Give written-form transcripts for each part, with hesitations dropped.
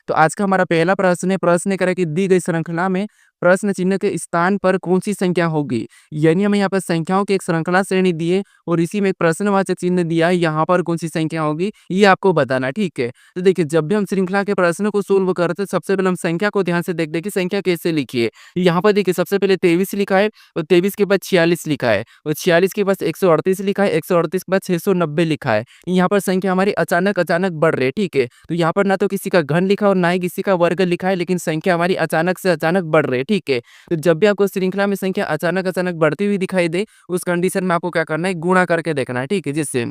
तो आज का हमारा पहला प्रश्न है, प्रश्न करें कि दी गई श्रृंखला में प्रश्न चिन्ह के स्थान पर कौन सी संख्या होगी। यानी हमें यहाँ पर संख्याओं की एक श्रृंखला श्रेणी दी है और इसी में एक प्रश्नवाचक चिन्ह दिया है, यहाँ पर कौन सी संख्या होगी ये आपको बताना है, ठीक है। तो देखिए, जब भी हम श्रृंखला के प्रश्न को सोल्व करते हैं सबसे पहले हम संख्या को ध्यान से देखते हैं कि संख्या कैसे लिखी है। यहाँ पर देखिए, सबसे पहले 23 लिखा है और 23 के बाद 46 लिखा है और 46 के बाद 138 लिखा है, 138 के बाद 690 लिखा है। यहाँ पर संख्या हमारी अचानक अचानक बढ़ रही है, ठीक है। तो यहाँ पर ना तो किसी का घन लिखा और ना ही किसी का वर्ग लिखा है, लेकिन संख्या हमारी अचानक से अचानक बढ़ रही है, ठीक है। तो जब भी आपको श्रृंखला में संख्या अचानक अचानक बढ़ती हुई दिखाई दे, उस कंडीशन में आपको क्या करना है, गुणा करके देखना है, ठीक है। जिससे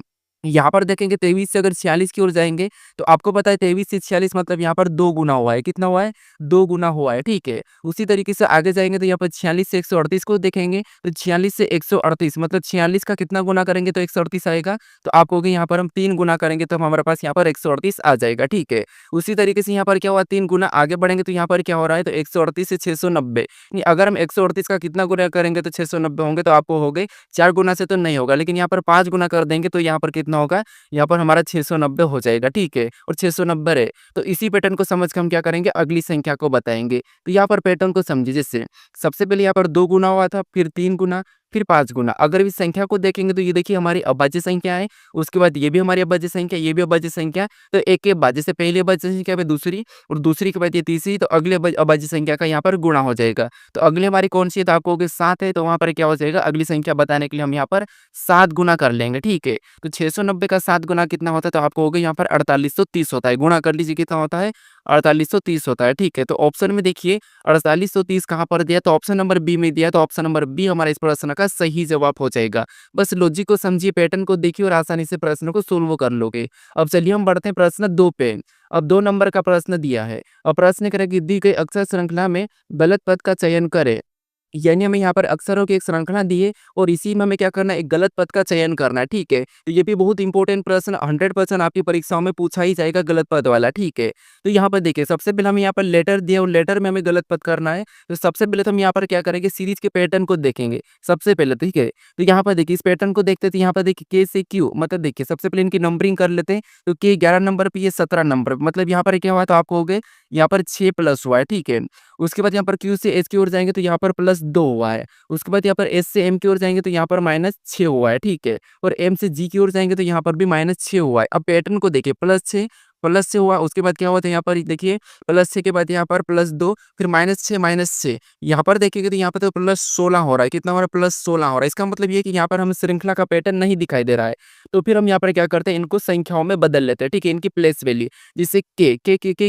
यहाँ पर देखेंगे 23 से अगर 46 की ओर जाएंगे तो आपको पता है 23 से 46 मतलब यहाँ पर 2 गुना हुआ है। कितना हुआ है? 2 गुना हुआ है, ठीक है। उसी तरीके से आगे जाएंगे तो यहाँ पर 46 से 138 को देखेंगे तो 46 से 138 मतलब 46 का कितना गुना करेंगे तो 138 आएगा। तो आप कहोगे यहाँ पर हम 3 गुना करेंगे तो हमारे पास यहाँ पर 138 आ जाएगा, ठीक है। उसी तरीके से यहाँ पर क्या हुआ, 3 गुना आगे बढ़ेंगे तो यहाँ पर क्या हो रहा है, तो 138 से 690। अगर हम 138 का कितना गुना करेंगे तो 690 होंगे, तो आपको हो गए 4 गुना से तो नहीं होगा, लेकिन यहाँ पर 5 गुना कर देंगे तो यहाँ पर कितना होगा, यहाँ पर हमारा 690 हो जाएगा, ठीक है। और 690 है तो इसी पैटर्न को समझ के हम क्या करेंगे, अगली संख्या को बताएंगे। तो यहाँ पर पैटर्न को समझिए। जैसे सबसे पहले यहाँ पर 2 गुना हुआ था, फिर 3 गुना, फिर 5 गुना। अगर इस संख्या को देखेंगे तो ये देखिए हमारी अभाज्य संख्या है, उसके बाद ये भी हमारी अभाज्य संख्या, ये भी अभाज्य संख्या। तो एक के बाद जैसे पहली अभाज्य संख्या पे दूसरी और दूसरी के बाद ये तीसरी, तो अगले अभाज्य संख्या का यहाँ पर गुणा हो जाएगा। तो अगली हमारी कौन सी है, तो आपको 7 है, तो वहाँ पर क्या हो जाएगा, अगली संख्या बताने के लिए हम यहाँ पर 7 गुना कर लेंगे, ठीक है। तो 690 का 7 गुना कितना होता है, तो आपको हो गया यहाँ पर 4830 होता है। गुणा कर लीजिए कितना होता है, 4830 होता है, ठीक है। तो ऑप्शन में देखिए 4830 कहाँ पर दिया, तो ऑप्शन नंबर बी में दिया, तो ऑप्शन नंबर बी हमारा इस प्रश्न का सही जवाब हो जाएगा। बस लॉजिक को समझिए, पैटर्न को देखिए और आसानी से प्रश्न को सोल्व कर लोगे। अब चलिए हम बढ़ते हैं प्रश्न 2 पे। अब 2 नंबर का प्रश्न दिया है और प्रश्न करें कि दी गई अक्षर श्रृंखला में गलत पद का चयन करें। यानी हमें यहाँ पर अक्षरों की एक श्रृंखला दी है और इसी में हमें क्या करना है, एक गलत पद का चयन करना है, ठीक है। तो ये भी बहुत इंपॉर्टेंट प्रश्न 100% आपकी परीक्षाओं में पूछा ही जाएगा, गलत पद वाला, ठीक है। तो यहाँ पर देखिए, सबसे पहले हमें यहाँ पर लेटर दिया और लेटर में हमें गलत पद करना है। तो सबसे पहले तो हम यहाँ पर क्या करेंगे, सीरीज के पैटर्न को देखेंगे सबसे पहले, ठीक है। तो यहाँ पर देखिए, इस पैटर्न को देखते, तो यहाँ पर देखिए के से क्यू, मतलब देखिए सबसे पहले इनकी नंबरिंग कर लेते हैं। तो के 11 नंबर पे, ये 17 नंबर पे, मतलब यहाँ पर क्या हुआ, तो आपको हो गए यहाँ पर 6 प्लस हुआ है, ठीक है। उसके बाद यहाँ पर क्यू से एच की ओर जाएंगे तो यहाँ पर +2 हुआ है। उसके बाद यहाँ पर एस से एम की ओर जाएंगे तो यहाँ पर -6 हुआ है, ठीक है। और एम से जी की ओर जाएंगे तो यहाँ पर भी -6 हुआ है। अब पैटर्न को देखिए, +6 प्लस से हुआ, उसके बाद क्या हुआ था, यहाँ पर देखिए +6 के बाद यहाँ पर +2, फिर -6 -6। यहाँ पर देखिएगा तो यहाँ पर तो +16 हो रहा है। कितना हो रहा है, +16 हो रहा है। इसका मतलब ये है कि यहाँ पर हमें श्रृंखला का पैटर्न नहीं दिखाई दे रहा है। तो फिर हम यहाँ पर क्या करते हैं, इनको संख्याओं में बदल लेते हैं, ठीक है, इनकी प्लेस वैल्यू। जिससे के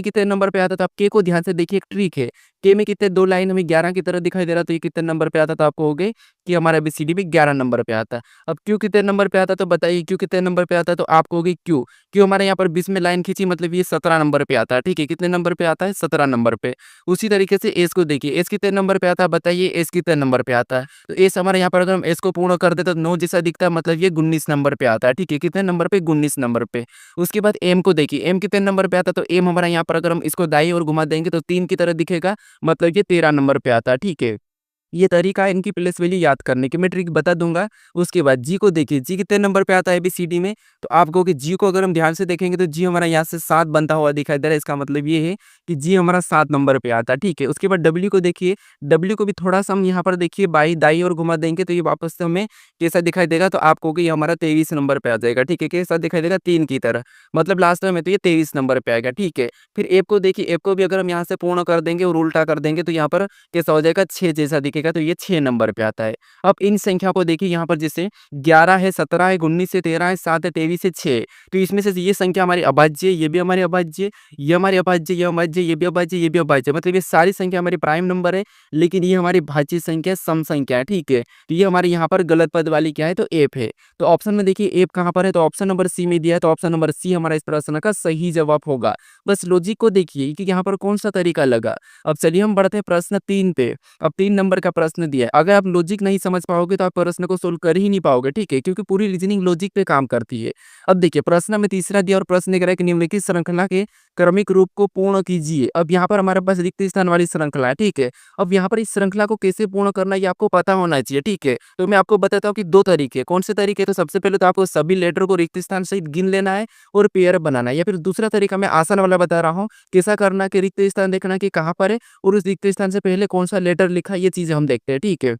कितने नंबर पे आता था, आप के को ध्यान से देखिए, एक ट्रिक है। के में कितने, 2 लाइन हमें 11 की तरह दिखाई दे रहा, तो ये कितने नंबर पे आता था, आपको हो गए कि हमारा एबीसीडी भी 11 नंबर पे आता है। अब क्यू कितने नंबर पे आता है, तो बताइए क्यू कितने नंबर पे आता है, तो आपको होगी क्यू क्यू हमारे यहाँ पर 20 में लाइन खींची, मतलब ये 17 नंबर पे आता है, ठीक है। कितने नंबर पे आता है, 17 नंबर पे। उसी तरीके से एस को देखिए, एस कितने नंबर पे आता है, बताइए एस कितने नंबर पे आता है। तो एस हमारे यहाँ पर अगर हम एस को पूर्ण कर देते तो 9 जैसा दिखता है, मतलब ये 19 नंबर पे आता है, ठीक है। कितने नंबर पे, 19 नंबर पे। उसके बाद एम को देखिए, एम कितने नंबर पे आता है, तो एम हमारा यहाँ पर अगर हम इसको दाईं ओर घुमा देंगे तो 3 की तरह दिखेगा, मतलब ये 13 नंबर पे आता है, ठीक है। ये तरीका है इनकी प्लेस वैल्यू याद करने की, मैं ट्रिक बता दूंगा। उसके बाद जी को देखिए, जी कितने नंबर पे आता है एबीसीडी में, तो आप कहोगे जी को अगर हम ध्यान से देखेंगे तो जी हमारा यहाँ से 7 बनता हुआ दिखाई दे रहा है। इसका मतलब ये है कि जी हमारा 7 नंबर पे आता है, ठीक है। उसके बाद डब्ल्यू को देखिए, डब्ल्यू को भी थोड़ा सा हम यहाँ पर देखिए दाई और घुमा देंगे तो ये वापस से हमें कैसा दिखाई देगा, तो आप कहोगे ये हमारा 23 नंबर पे आ जाएगा, ठीक है। कैसा दिखाई देगा, 3 की तरह, मतलब लास्ट में तो ये 23 नंबर पे आएगा, ठीक है। फिर एप को देखिए, एप को भी अगर हम यहाँ से पूर्ण कर देंगे और उल्टा कर देंगे तो यहाँ पर कैसा हो जाएगा, 6 जैसा दिखेगा, तो ये 6 नंबर पे आता है। अब इन संख्या को देखिए, यहाँ पर जैसे 11 है, 17 है, 19 है, 13 है, 7 है, 23 है, 6। तो इसमें से ये संख्या हमारी अभाज्य है, ये भी हमारी अभाज्य, ये हमारी अभाज्य, ये अभाज्य, ये भी अभाज्य, ये भी अभाज्य, मतलब ये सारी संख्या हमारी प्राइम नंबर है, लेकिन ये हमारी भाज्य संख्या सम संख्या है, ठीक है। तो ये हमारे यहाँ पर गलत पद वाली क्या है, तो एफ है। तो ऑप्शन में देखिए एफ कहाँ पर है, तो ऑप्शन नंबर सी में दिया है, तो ऑप्शन नंबर सी हमारा इस प्रश्न का सही जवाब होगा। बस लॉजिक को देखिए कि यहाँ पर कौन सा तरीका लगा। अब चलिए हम बढ़ते हैं प्रश्न 3 पे। अब 3 नंबर का का प्रश्न दिया है। अगर आप लॉजिक नहीं समझ पाओगे तो आप प्रश्न को सोल्व कर ही नहीं पाओगे, ठीक है? क्योंकि पूरी रीजनिंग लॉजिक पे काम करती है। अब देखिए प्रश्न में तीसरा दिया और प्रश्न कह रहा है कि निम्नलिखित श्रृंखला के क्रमिक रूप को पूर्ण कीजिए। अब यहाँ पर हमारे पास रिक्त स्थान वाली श्रृंखला है, ठीक है? अब यहाँ पर इस श्रृंखला को कैसे पूर्ण करना है ये आपको पता होना चाहिए, ठीक है? तो मैं आपको बताता हूँ कि 2 तरीके, कौन से तरीके? तो सबसे पहले तो आपको सभी लेटर को रिक्त स्थान सहित गिन लेना है और पेयर बनाना है, या फिर दूसरा तरीका मैं आसान वाला बता रहा हूँ, कैसा करना कि रिक्त स्थान देखना कि कहाँ पर है और उस रिक्त स्थान से पहले कौन-सा लेटर लिखा है, ये चीज़ें हम देखते हैं, ठीक है?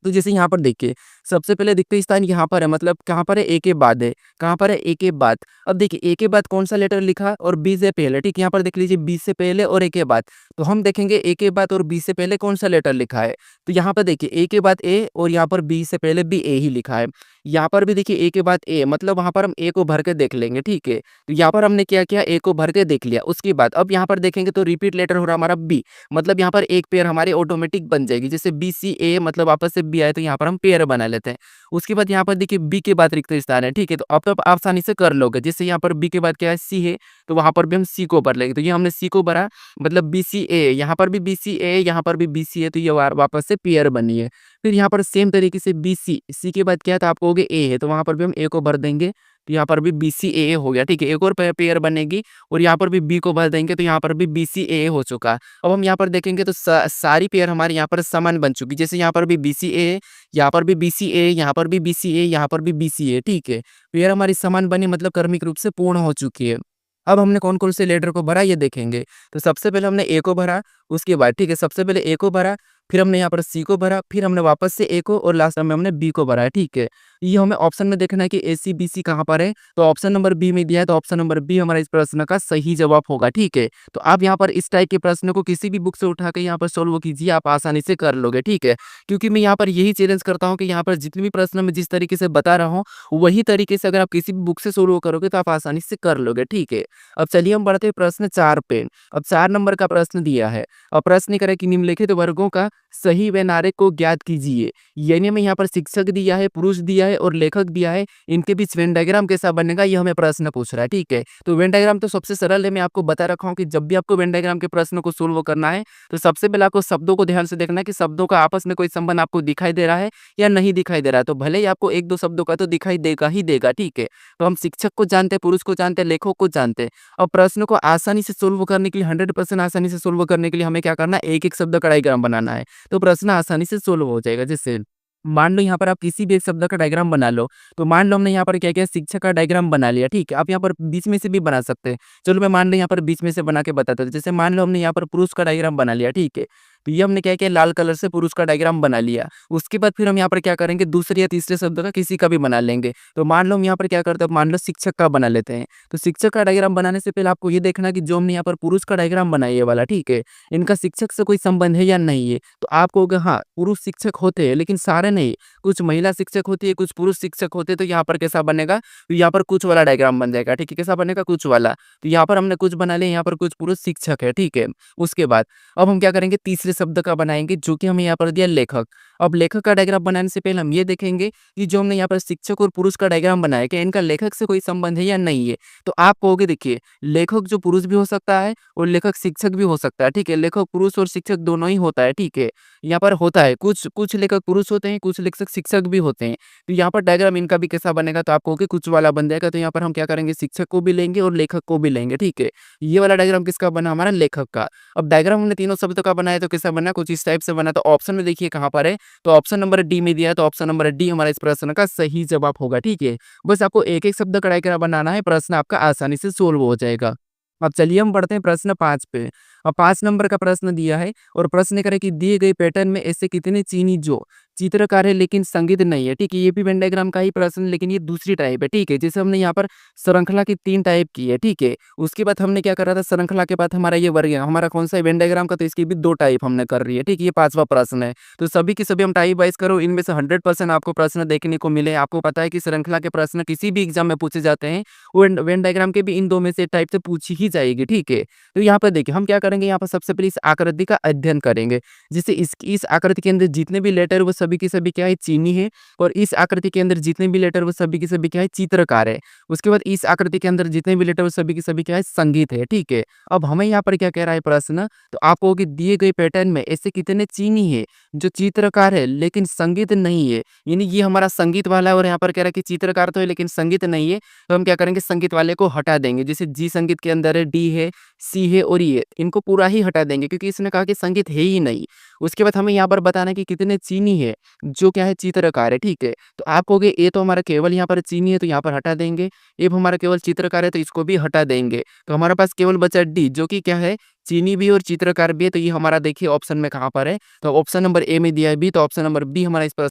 तो जैसे यहाँ पर देखिए, सबसे पहले रिक्त स्थान यहाँ पर है, मतलब कहाँ पर है? ए के बाद है। कहाँ पर है? ए के बाद। अब देखिए ए के बाद कौन-सा लेटर लिखा है और बी से पहले, ठीक है? यहाँ पर देख लीजिए बी से पहले और ए के बाद। तो हम देखेंगे ए के बाद और बी से पहले कौन-सा लेटर लिखा है। तो यहाँ पर देखिए ए के बाद ए और यहाँ पर बी से पहले भी ए ही लिखा है। यहाँ पर भी देखिए ए के बाद ए, मतलब वहाँ पर हम ए को भर के देख लेंगे, ठीक है? तो यहाँ पर हमने क्या किया? ए को भर के देख लिया। उसके बाद अब यहाँ पर देखेंगे तो रिपीट लेटर हो रहा है हमारा बी, मतलब यहाँ पर एक पेयर हमारी ऑटोमेटिक बन जाएगी। जैसे बी सी ए, मतलब वापस से बी आए तो यहाँ पर हम पेयर बना लेते हैं। उसके बाद यहाँ पर देखिए बी के बाद रिक्त स्थान है, ठीक है? तो अब तो आप आसानी से कर लोगे। जैसे यहाँ पर बी के बाद क्या है? सी है, तो वहाँ पर भी हम सी को भर लेंगे। तो ये हमने सी को भरा, मतलब बी सी ए, यहाँ पर भी बी सी ए, यहाँ पर भी बी सी है, तो ये वापस से पेयर बनी है। फिर यहाँ पर सेम तरीके से बी सी, सी के बाद क्या है? तो आप कहोगे ए है, तो वहाँ पर भी हम ए को भर देंगे, तो यहाँ पर भी बी सी ए हो गया, ठीक है? एक और पेयर बनेगी और यहाँ पर भी बी को भर देंगे, तो यहाँ पर भी बी सी ए हो चुका। अब हम यहाँ पर देखेंगे तो सारी पेयर हमारे यहाँ पर समान बन चुकी। जैसे यहाँ पर भी बी सी ए, यहाँ पर भी बी सी ए, यहाँ पर भी बी सी ए, यहाँ पर भी बी सी ए, ठीक है? पेयर हमारी समान बनी, मतलब क्रमिक रूप से पूर्ण हो चुकी है। अब हमने कौन-कौन से लेटर को भरा ये देखेंगे। तो सबसे पहले हमने ए को भरा, उसके बाद ठीक है, सबसे पहले ए को भरा, फिर हमने यहाँ पर सी को भरा, फिर हमने वापस से ए को और लास्ट में हमने बी को भरा है, ठीक है? ये हमें ऑप्शन में देखना है कि ए, सी, बी, सी कहाँ पर है, तो ऑप्शन नंबर बी में दिया है, तो ऑप्शन नंबर बी हमारा इस प्रश्न का सही जवाब होगा, ठीक है? तो आप यहाँ पर इस टाइप के प्रश्न को किसी भी बुक से उठा के यहाँ पर सॉल्व कीजिए, आप आसानी से कर लोगे, ठीक है? क्योंकि मैं यहाँ पर यही चैलेंज करता हूँ कि यहाँ पर जितने भी प्रश्न मैं जिस तरीके से बता रहा हूँ, वही तरीके से अगर आप किसी भी बुक से सॉल्व करोगे तो आप आसानी से कर लोगे, ठीक है? अब चलिए हम बढ़ते हैं प्रश्न 4 पे। अब 4 नंबर का प्रश्न दिया है और प्रश्न करें कि निम्नलिखित वर्गों का सही व नारे को ज्ञात कीजिए। यानी हमें यहाँ पर शिक्षक दिया है, पुरुष दिया है और लेखक दिया है, इनके बीच वेन डायग्राम कैसा बनेगा ये हमें प्रश्न पूछ रहा है, ठीक है? तो वेन डायग्राम तो सबसे सरल है, मैं आपको बता रखा हूँ कि जब भी आपको वेन डायग्राम के प्रश्न को सोल्व करना है तो सबसे पहले आपको शब्दों को ध्यान से देखना है कि शब्दों का आपस में कोई संबंध आपको दिखाई दे रहा है या नहीं दिखाई दे रहा है। तो भले ही आपको 1-2 शब्दों का तो दिखाई देगा ही देगा, ठीक है? तो हम शिक्षक को जानते हैं, पुरुष को जानते हैं, लेखक को जानते हैं। अब प्रश्न को आसानी से सोल्व करने के लिए 100% आसानी से सोल्व करने के लिए हमें क्या करना है? एक-एक शब्द का डायग्राम बनाना है, तो प्रश्न आसानी से सोल्व हो जाएगा। जैसे मान लो यहाँ पर आप किसी भी एक शब्द का डायग्राम बना लो, तो मान लो हमने यहाँ पर क्या किया? शिक्षक का डायग्राम बना लिया, ठीक है? आप यहाँ पर बीच में से भी बना सकते हैं। चलो मैं मान लो यहाँ पर बीच में से बना के बताता हूँ। जैसे मान लो हमने यहाँ पर पुरुष का डायग्राम बना लिया, ठीक है? तो ये हमने क्या किया? लाल कलर से पुरुष का डायग्राम बना लिया। उसके बाद फिर हम यहाँ पर क्या करेंगे? दूसरे या तीसरे शब्द का किसी का भी बना लेंगे। तो मान लो हम यहाँ पर क्या करते हैं? मान लो शिक्षक का बना लेते हैं। तो शिक्षक का डायग्राम बनाने से पहले आपको ये देखना है कि जो हमने यहाँ पर पुरुष का डायग्राम बनाया ये वाला, ठीक है? इनका शिक्षक से कोई संबंध है या नहीं है? तो आप कहोगे हाँ, पुरुष शिक्षक होते हैं, लेकिन सारे नहीं। कुछ महिला शिक्षक होती है, कुछ पुरुष शिक्षक होते हैं, तो यहाँ पर कैसा बनेगा? तो यहाँ पर कुछ वाला डायग्राम बन जाएगा, ठीक है? कैसा बनेगा? कुछ वाला। तो यहाँ पर हमने कुछ बना लिया, यहाँ पर कुछ पुरुष शिक्षक है, ठीक है? उसके बाद अब हम क्या करेंगे? तीसरे शब्द का बनाएँगे, जो कि हमें यहाँ पर दिया लेखक। अब लेखक का डायग्राम बनाने से पहले हम ये देखेंगे कि जो हमने यहाँ पर शिक्षक और पुरुष का डायग्राम बनाया, क्या इनका लेखक से कोई संबंध है या नहीं है? तो आप कहोगे देखिए, लेखक जो पुरुष भी हो सकता है और लेखक शिक्षक भी हो सकता है, ठीक है? लेखक पुरुष और शिक्षक दोनों ही होता है, ठीक है? यहाँ पर होता है, कुछ लेखक पुरुष होते हैं, कुछ लेखक शिक्षक भी होते हैं। तो यहाँ पर डायग्राम इनका भी कैसा बनेगा? तो आप कहोगे कुछ वाला बन जाएगा। तो यहाँ पर हम क्या करेंगे? शिक्षक को भी लेंगे और लेखक को भी लेंगे, ठीक है? ये वाला डायग्राम किसका बना? हमारा लेखक का। अब डायग्राम हमने तीनों शब्दों का बनाया तो कैसा बना? कुछ इस टाइप से बना। तो ऑप्शन में देखिए कहाँ पर है? तो ऑप्शन नंबर डी में दिया है, तो ऑप्शन नंबर डी हमारा इस प्रश्न का सही जवाब होगा, ठीक है? बस आपको एक-एक शब्द का डायग्राम बनाना है, प्रश्न आपका आसानी से सोल्व हो जाएगा। अब चलिए हम बढ़ते हैं प्रश्न 5 पे। अब 5 नंबर का प्रश्न दिया है और प्रश्न करें कि दिए गए पैटर्न में ऐसे कितने चीनी जो चित्रकार है लेकिन संगीत नहीं है, ठीक है? ये भी वेन डायग्राम का ही प्रश्न, लेकिन ये दूसरी टाइप है, ठीक है? जैसे हमने यहाँ पर श्रृंखला की 3 टाइप की है, ठीक है? उसके बाद हमने क्या करा था? श्रृंखला के बाद हमारा ये वर्ग है, हमारा कौन सा है? वेन डायग्राम का, तो इसकी भी 2 टाइप हमने कर रही है, ठीक है? ये 5वां प्रश्न है। तो सभी के सभी हम टाइप वाइज़ करो, इनमें से 100% आपको प्रश्न देखने को मिले। आपको पता है कि श्रृंखला के प्रश्न किसी भी एग्जाम में पूछे जाते हैं, वेन डायग्राम के भी इन 2 में से टाइप से पूछी ही जाएगी, ठीक है? तो यहाँ पर देखिए हम क्या करेंगे? करेंगे यहाँ पर सबसे पहले इस आकृति का अध्ययन करेंगे। जैसे इस आकृति के अंदर जितने भी लेटर वो सभी के सभी क्या है चीनी है और इस आकृति के अंदर जितने भी लेटर वो सभी के सभी क्या है चित्रकार है। उसके बाद इस आकृति के अंदर जितने भी लेटर वो सभी के सभी क्या है संगीत है, ठीक है। अब हमें यहाँ पर क्या कह रहा है प्रश्न, तो आप कहोगे दिए गए पैटर्न में ऐसे कितने चीनी है जो चित्रकार है लेकिन संगीत नहीं है, यानी ये हमारा संगीत वाला है और यहाँ पर कह रहा है कि चित्रकार तो है लेकिन संगीत नहीं है। तो हम क्या करेंगे संगीत वाले को हटा देंगे। जैसे जी संगीत के अंदर है, डी है, सी है और ई है, इनको पूरा ही हटा देंगे क्योंकि इसने कहा कि संगीत है ही नहीं। उसके बाद हमें यहाँ पर बताना है कि कितने चीनी है जो क्या है चित्रकार है, ठीक है। तो आप कहोगे ए तो हमारा केवल यहाँ पर चीनी है तो यहाँ पर हटा देंगे, ए हमारा केवल चित्रकार है तो इसको भी हटा देंगे। तो हमारे पास केवल बचा डी जो कि क्या है चीनी भी और चित्रकार भी है। तो ये हमारा देखिए ऑप्शन में कहाँ पर है, तो ऑप्शन नंबर ए में दिया है बी, तो ऑप्शन नंबर बी हमारा इस पर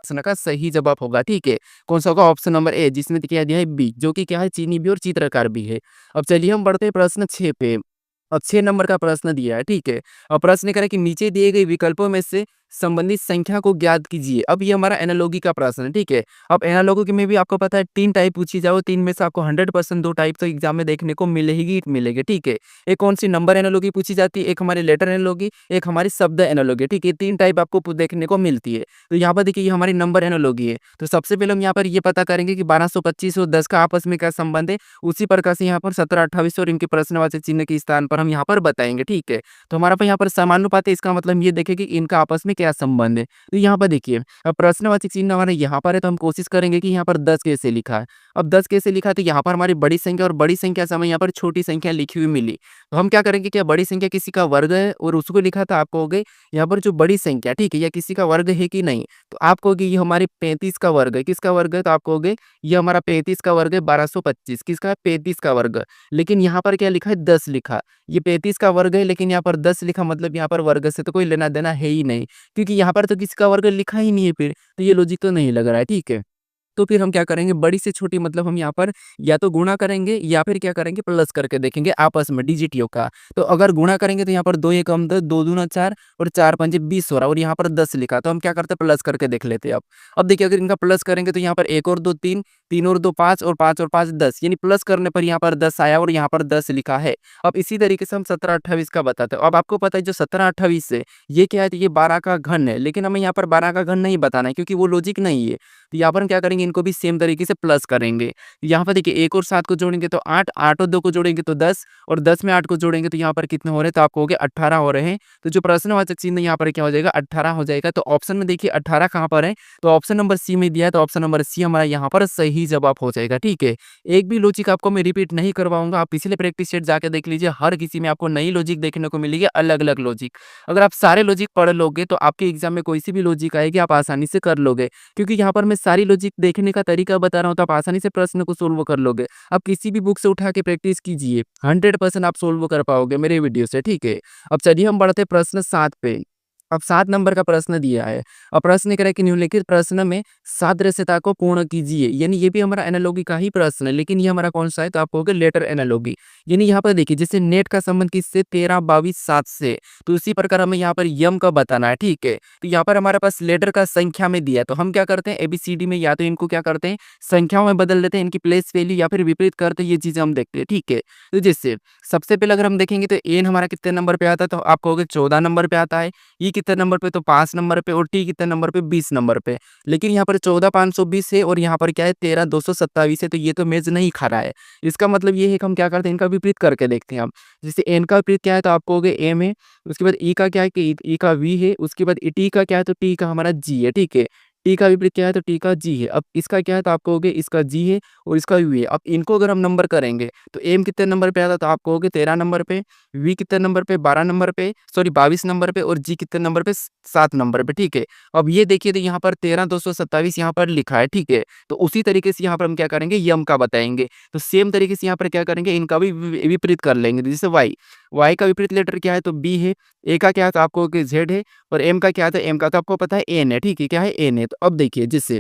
प्रश्न का सही जवाब होगा, ठीक है। कौन सा होगा ऑप्शन नंबर ए जिसमें क्या दिया है बी जो कि क्या है चीनी भी और चित्रकार भी है। अब चलिए हम बढ़ते हैं प्रश्न 6 पे। अब 6 नंबर का प्रश्न दिया है, ठीक है। अब प्रश्न करें कि नीचे दिए गए विकल्पों में से संबंधित संख्या को ज्ञात कीजिए। अब ये हमारा एनालॉजी का प्रश्न है, ठीक है। अब एनालॉजी में भी आपको पता है 3 टाइप पूछी जाओ, 3 में से आपको 100% 2 टाइप तो एग्जाम में देखने को मिलेगी, ठीक है। एक कौन सी नंबर एनालॉजी पूछी जाती है, एक हमारी लेटर एनालॉजी, एक हमारी शब्द एनालॉजी, ठीक है। 3 टाइप आपको देखने को मिलती है। तो यहाँ पर देखिए ये हमारी नंबर एनालॉजी है। तो सबसे पहले हम यहाँ पर ये पता करेंगे कि 1225 और 10 का आपस में क्या संबंध है। उसी प्रकार से यहाँ पर 17, 28 और इनके प्रश्नवाचक चिन्ह के स्थान पर हम यहाँ पर बताएंगे, ठीक है। तो हमारा यहाँ पर समानुपात है, इसका मतलब ये देखें कि इनका आपस में क्या संबंध है। तो यहाँ पर देखिए अब प्रश्नवाचक चिन्ह हमारे यहाँ पर है तो हम कोशिश करेंगे कि यहाँ पर 10 कैसे लिखा है। अब 10 कैसे लिखा है तो यहाँ पर हमारी बड़ी संख्या और बड़ी संख्या से हमें यहाँ पर छोटी संख्या लिखी हुई मिली। तो हम क्या करेंगे, क्या बड़ी संख्या किसी का वर्ग है और उसको लिखा था, आप कहोगे यहाँ पर जो बड़ी संख्या, ठीक है, या किसी का वर्ग है कि नहीं। तो आप कहोगे ये हमारी 35 का वर्ग है। किसका वर्ग है, तो आप कहोगे ये हमारा 35 का वर्ग है। 1225 किसका है, 35 का वर्ग। लेकिन यहाँ पर क्या लिखा है 10 लिखा। ये 35 का वर्ग है लेकिन यहाँ पर 10 लिखा, मतलब यहाँ पर वर्ग से तो कोई लेना देना है ही नहीं क्योंकि यहाँ पर तो किसी का वर्ग लिखा ही नहीं है। फिर तो ये लॉजिक तो नहीं लग रहा है, ठीक है। तो फिर हम क्या करेंगे, बड़ी से छोटी मतलब हम यहाँ पर या तो गुणा करेंगे या फिर क्या करेंगे प्लस करके देखेंगे आपस में डिजिटियों का। तो अगर गुणा करेंगे तो यहाँ पर 2 एकम 10, 2 दूना 4 और 4 पंजे 20 हो रहा है और यहाँ पर 10 लिखा। तो हम क्या करते हैं प्लस करके देख लेते हैं। अब देखिए अगर इनका प्लस करेंगे तो यहाँ पर 1 और 2 3, 3 और 2 5 और 5 और 5 10, यानी प्लस करने पर यहाँ पर 10 आया और यहाँ पर 10 लिखा है। अब इसी तरीके से हम 17, 28 का बताते हैं। अब आपको पता है जो 17, 28 है ये क्या है, तो ये 12 का घन है, लेकिन हमें यहाँ पर 12 का घन नहीं बताना है क्योंकि वो लॉजिक नहीं है। तो यहाँ पर हम क्या करेंगे, इनको भी सेम तरीके से प्लस करेंगे। यहाँ पर देखिए 1 और 7 को जोड़ेंगे तो 8, 8 और 2 को जोड़ेंगे तो 10 और 10 में 8 को जोड़ेंगे तो यहाँ पर कितने हो रहे हैं, तो आप कहोगे 18 हो रहे हैं। तो जो प्रश्नवाचक चिन्ह यहाँ पर क्या हो जाएगा 18 हो जाएगा। तो ऑप्शन में देखिए 18 कहाँ पर है, तो ऑप्शन नंबर सी में दिया है। तो ऑप्शन नंबर सी हमारा यहाँ पर सही जवाब हो जाएगा, ठीक है। एक भी लॉजिक आपको मैं रिपीट नहीं करवाऊंगा, आप पिछले प्रैक्टिस सेट जाके देख लीजिए, हर किसी में आपको नई लॉजिक देखने को मिलेगी, अलग अलग लॉजिक। अगर आप सारे लॉजिक पढ़ लोगे तो आपके एग्जाम में कोई सी भी लॉजिक आएगी आप आसानी से कर लोगे, क्योंकि यहाँ पर मैं सारी लॉजिक देखने का तरीका बता रहा हूँ तो आप आसानी से प्रश्न को सोल्व कर लोगे। आप किसी भी बुक से उठा के प्रैक्टिस कीजिए, 100% आप सोल्व कर पाओगे मेरे वीडियो से, ठीक है। अब चलिए हम बढ़ते प्रश्न 7 पे। अब 7 नंबर का प्रश्न दिया है और प्रश्न कह कि निम्नलिखित प्रश्न में सादृश्यता को पूर्ण कीजिए। यानी ये भी हमारा एनालॉगी का ही प्रश्न है, लेकिन ये हमारा कौन सा है, तो आप कहोगे लेटर एनालॉगी। यानी यहाँ पर देखिए जैसे नेट का संबंध किससे 13, 22, 7 से, तो उसी प्रकार हमें यहाँ पर यम का बताना है, ठीक है। तो यहाँ पर हमारे पास लेटर का संख्या में दिया है, तो हम क्या करते हैं ABCD में या तो इनको क्या करते हैं संख्याओं में बदल देते हैं, इनकी प्लेस वैल्यू या फिर विपरीत करते हैं, ये चीजें हम देखते हैं, ठीक है। तो जैसे सबसे पहले अगर हम देखेंगे तो एन हमारा कितने नंबर पे आता है, तो आप कहोगे 14 नंबर पे आता है। ये कितने नंबर पे, तो 5 नंबर पे, और टी कितने नंबर पे 20 नंबर पे। लेकिन यहाँ पर 14 520 है और यहाँ पर क्या है 13 227 है, तो ये तो मेज नहीं खा रहा है। इसका मतलब ये है कि हम क्या करते हैं इनका विपरीत करके देखते हैं हम। जैसे एन का विपरीत क्या है, तो आप कहोगे एम है। उसके बाद ई का क्या है कि ई का वी है। उसके बाद टी का क्या है, तो टी का हमारा जी है, ठीक है। टी का विपरीत क्या है, तो टी का जी है। अब इसका क्या है, तो आप कहोगे इसका जी है और इसका वी है। अब इनको अगर हम नंबर करेंगे तो एम कितने नंबर पे आता है, तो आप कहोगे 13 नंबर पे, वी कितने नंबर पे 12 नंबर पे, सॉरी 22 नंबर पे, और जी कितने नंबर पे 7 नंबर पे, ठीक है। अब ये देखिए तो यहाँ पर 13 227 यहाँ पर लिखा है, ठीक है। तो उसी तरीके से यहाँ पर हम क्या करेंगे यम का बताएंगे। तो सेम तरीके से यहाँ पर क्या करेंगे इनका भी विपरीत कर लेंगे। जैसे वाई का विपरीत लेटर क्या है, तो बी है। ए का क्या है, तो आपको जेड है। और एम का क्या है, तो एम का तो आपको पता है एन है, ठीक है। क्या है एन है। तो अब देखिए जैसे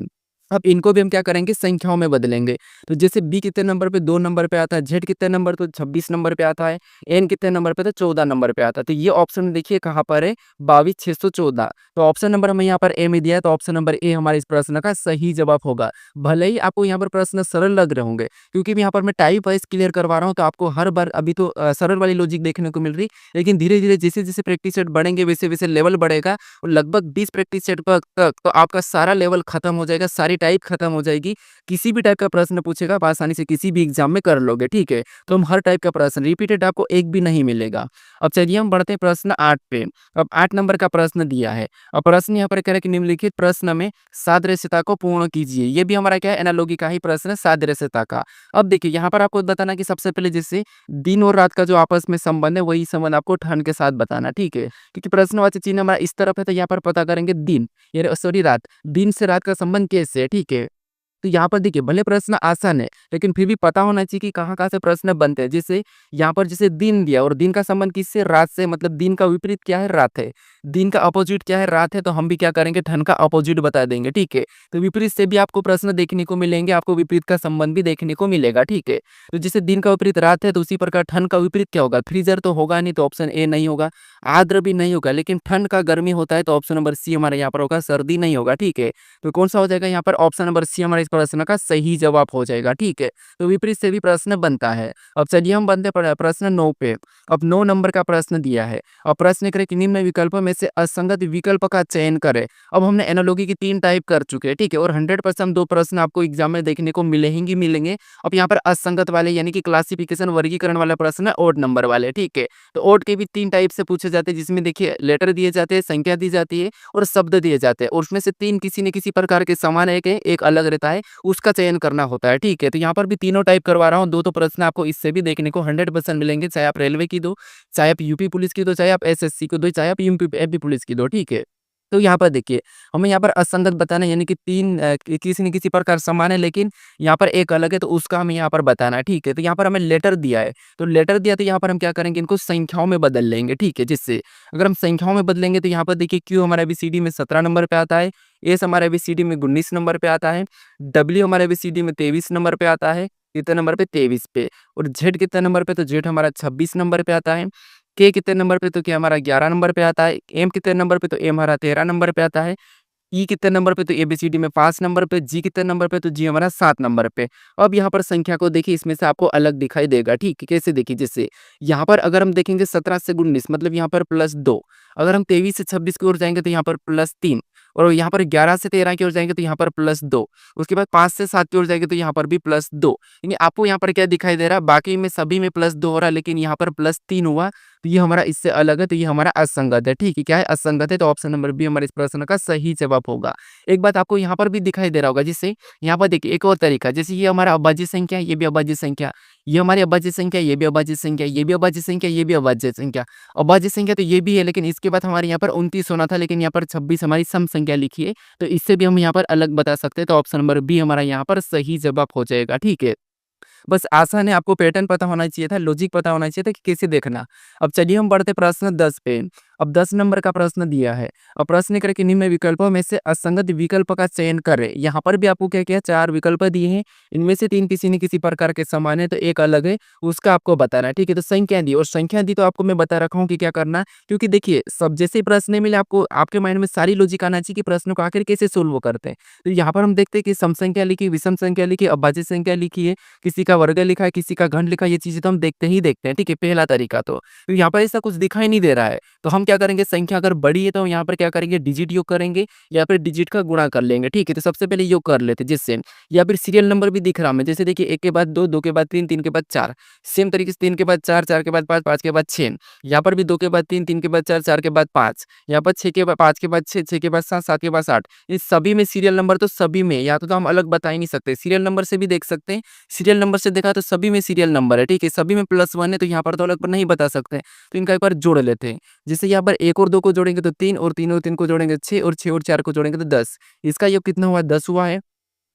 अब इनको भी हम क्या करेंगे संख्याओं में बदलेंगे। तो जैसे बी कितने नंबर पे 2 नंबर पे आता है, जेड कितने नंबर तो 26 नंबर पे आता है, एन कितने नंबर पे तो 14 नंबर पे आता है। तो ये ऑप्शन देखिए कहाँ पर है 22,614। तो ऑप्शन नंबर हमें यहाँ पर ए में दिया है, तो ऑप्शन नंबर ए हमारे इस प्रश्न का सही जवाब होगा। भले ही आपको यहाँ पर प्रश्न सरल लग रहे होंगे, क्योंकि यहाँ पर मैं टाइप वाइज़ क्लियर करवा रहा हूँ, तो आपको हर बार अभी तो सरल वाली लॉजिक देखने को मिल रही, लेकिन धीरे-धीरे जैसे-जैसे प्रैक्टिस सेट बढ़ेंगे वैसे-वैसे लेवल बढ़ेगा और लगभग 20 प्रैक्टिस सेट तक तो आपका सारा लेवल खत्म हो जाएगा, सारी टाइप खत्म हो जाएगी। किसी भी टाइप का प्रश्न पूछेगा आप आसानी से किसी भी एग्जाम में कर लोगे, ठीक है? तो हम हर टाइप का प्रश्न रिपीटेड आपको एक भी नहीं मिलेगा। अब चलिए हम बढ़ते हैं प्रश्न 8 पे। अब 8 नंबर का प्रश्न दिया है। अब प्रश्न यहाँ पर कह रहा है कि निम्नलिखित प्रश्न में सादृश्यता को पूर्ण कीजिए। ये भी हमारा क्या है एनालॉजी का ही प्रश्न है सादृश्यता का। अब देखिए यहाँ पर आपको बताना कि सबसे पहले जैसे दिन और रात का जो आपस में संबंध है वही संबंध आपको ठंड के साथ बताना, ठीक है? क्योंकि प्रश्नवाची चिन्ह हमारा इस तरफ है तो यहाँ पर पता करेंगे दिन ये सॉरी रात। दिन से रात का संबंध कैसे है, ठीक है? तो यहाँ पर देखिए भले प्रश्न आसान है, लेकिन फिर भी पता होना चाहिए कि कहाँ-कहाँ से प्रश्न बनते हैं। जैसे यहाँ पर जैसे दिन दिया और दिन का संबंध किससे? रात से, मतलब दिन का विपरीत क्या है? रात है। दिन का अपोजिट क्या है? रात है, तो हम भी क्या करेंगे? ठंड का अपोजिट बता देंगे, ठीक है? तो विपरीत से भी आपको प्रश्न देखने को मिलेंगे, आपको विपरीत का संबंध भी देखने को मिलेगा, ठीक है? तो जैसे दिन का विपरीत रात है, तो उसी प्रकार ठंड का विपरीत क्या होगा? फ्रीज़र तो होगा नहीं, तो ऑप्शन ए नहीं होगा। आर्द्र भी नहीं होगा, लेकिन ठंड का गर्मी होता है, तो ऑप्शन नंबर सी हमारे यहाँ पर होगा, सर्दी नहीं होगा, ठीक है? तो कौन-सा हो जाएगा यहाँ पर? ऑप्शन नंबर सी हमारे इस प्रश्न का सही जवाब हो जाएगा, ठीक है? तो विपरीत से भी प्रश्न बनता है। अब चलिए हम बनते हैं प्रश्न 9 पे। अब 9 नंबर का प्रश्न दिया है और प्रश्न करें कि निम्न विकल्पों में से असंगत विकल्प का चयन करें। अब हमने एनालॉजी की 3 टाइप कर चुके हैं, ठीक है? और 100% 2 प्रश्न आपको एग्जाम में देखने को मिलेंगे ही मिलेंगे। अब यहाँ पर असंगत वाले यानी कि क्लासिफिकेशन वर्गीकरण वाला प्रश्न है ओड नंबर वाले, ठीक है? तो ओड के भी 3 टाइप से पूछे जाते हैं, जिसमें देखिए लेटर दिए जाते हैं, संख्या दी जाती है और शब्द दिए जाते हैं और उसमें से 3 किसी न किसी प्रकार के समान है, एक अलग रहता है, उसका चयन करना होता है, ठीक है? तो यहाँ पर भी तीनों टाइप करवा रहा हूँ, 2 तो प्रश्न आपको इससे भी देखने को 100% मिलेंगे, चाहे आप रेलवे की दो, चाहे आप यूपी पुलिस की दो, चाहे आप एसएससी को दो, चाहे आप यूपी एमपी पुलिस की दो, ठीक है? तो यहाँ पर देखिए, हमें यहाँ पर असंगत बताना है यानी कि 3 किसी न किसी प्रकार समान है, लेकिन यहाँ पर एक अलग है, तो उसका हमें यहाँ पर बताना है, ठीक है? तो यहाँ पर हमें लेटर दिया है, तो लेटर दिया तो यहाँ पर हम क्या करेंगे? इनको संख्याओं में बदल लेंगे, ठीक है? जिससे अगर हम संख्याओं में बदलेंगे तो यहाँ पर देखिए क्यू हमारा एबीसीडी में 17 नंबर पे आता है, एस हमारा एबीसीडी में 19 नंबर पे आता है, डब्ल्यू हमारा एबीसीडी में 23 नंबर पे आता है, कितने नंबर पे? 23 पे। और जेड कितने नंबर पे? तो जेड हमारा 26 नंबर पे आता है। के कितने नंबर पे? तो के हमारा 11 नंबर पे आता है। एम कितने नंबर पे? तो एम हमारा 13 नंबर पे आता है। ई कितने नंबर पे? तो एबीसीडी में 5 नंबर पे। जी कितने नंबर पे? तो जी हमारा 7 नंबर पे। अब यहाँ पर संख्या को देखिए, इसमें से आपको अलग दिखाई देगा, ठीक है? कैसे देखिए, जैसे यहाँ पर अगर हम देखेंगे 17 से 19 मतलब यहाँ पर +2, अगर हम 23 से 26 की ओर जाएँगे तो यहाँ पर +3 और यहाँ पर 11 से 13 की ओर जाएँगे तो यहाँ पर +2, उसके बाद 5 से 7 की ओर जाएँगे तो यहाँ पर भी +2। यानी आपको यहाँ पर क्या दिखाई दे रहा है? बाकी में सभी में +2 हो रहा है, लेकिन यहाँ पर +3 हुआ, तो ये हमारा इससे अलग है, तो ये हमारा असंगत है, ठीक है? क्या है? असंगत है, तो ऑप्शन नंबर बी हमारे इस प्रश्न का सही जवाब होगा। एक बात आपको यहाँ पर भी दिखाई दे रहा होगा, जिससे यहाँ पर देखिए एक और तरीका, जैसे ये हमारा अभाज्य संख्या है, ये भी अभाज्य संख्या, ये हमारी अभाज्य संख्या, ये भी अभाज्य संख्या, ये भी अभाज्य संख्या, ये भी अभाज्य संख्या। अभाज्य संख्या तो ये भी है, लेकिन इसके बाद हमारे यहाँ पर 29 होना था, लेकिन यहाँ पर 26 हमारी सम संख्या लिखी है, तो इससे भी हम यहाँ पर अलग बता सकते हैं, तो ऑप्शन नंबर बी हमारा यहाँ पर सही जवाब हो जाएगा, ठीक है? बस आसान है, आपको पैटर्न पता होना चाहिए था, लॉजिक पता होना चाहिए था कि कैसे देखना। अब चलिए हम बढ़ते प्रश्न 10 पे। अब 10 नंबर का प्रश्न दिया है और प्रश्न करके निम्न विकल्पों में से असंगत विकल्प का चयन करें। यहाँ पर भी आपको क्या-क्या 4 विकल्प दिए हैं, इनमें से 3 किसी न किसी प्रकार के समान है, तो एक अलग है, उसका आपको बताना है, ठीक है? तो संख्या दी और संख्या दी तो आपको मैं बता रखा हूँ कि क्या करना है, क्योंकि देखिए सब जैसे ही प्रश्न मिले आपको आपके माइंड में सारी लॉजिक आना चाहिए कि प्रश्न को आखिर कैसे सोल्व करते हैं। तो यहाँ पर हम देखते हैं कि सम संख्या लिखी, विषम संख्या लिखी, अभाज्य संख्या लिखी है, किसी का वर्ग लिखा है, किसी का घन लिखा है, ये चीज़ें तो हम देखते ही देखते हैं, ठीक है? पहला तरीका तो यहाँ पर ऐसा कुछ दिखाई नहीं दे रहा है, तो हम क्या करेंगे? संख्या अगर बड़ी है तो यहाँ पर क्या करेंगे? डिजिट योग करेंगे या फिर डिजिट का गुणा कर लेंगे, ठीक है? तो सबसे पहले योग कर लेते हैं जिससे, या फिर सीरियल नंबर भी दिख रहा है हमें, जैसे देखिए 1 के बाद 2, 2 के बाद 3, 3 के बाद 4, सेम तरीके से 3 के बाद 4, 4 के बाद 5, 5 के बाद 6, यहाँ पर भी 2 के बाद 3, 3 के बाद 4, 4 के बाद 5, यहाँ पर 6 के बाद 5 के बाद 6, 6 के बाद 7, 7 के बाद 8। इस सभी में सीरियल नंबर तो सभी में, या तो हम अलग बता ही नहीं सकते, सीरियल नंबर से भी देख सकते हैं, सीरियल नंबर से देखा तो सभी में सीरियल नंबर है, ठीक है? सभी में +1 है, तो यहाँ पर तो अलग नहीं बता सकते, तो इनका एक बार जोड़ लेते हैं। जैसे यहाँ पर 1 और 2 को जोड़ेंगे तो 3 और 3 और 3 को जोड़ेंगे 6 और 6 और 4 को जोड़ेंगे तो 10। इसका योग कितना हुआ? 10 हुआ है।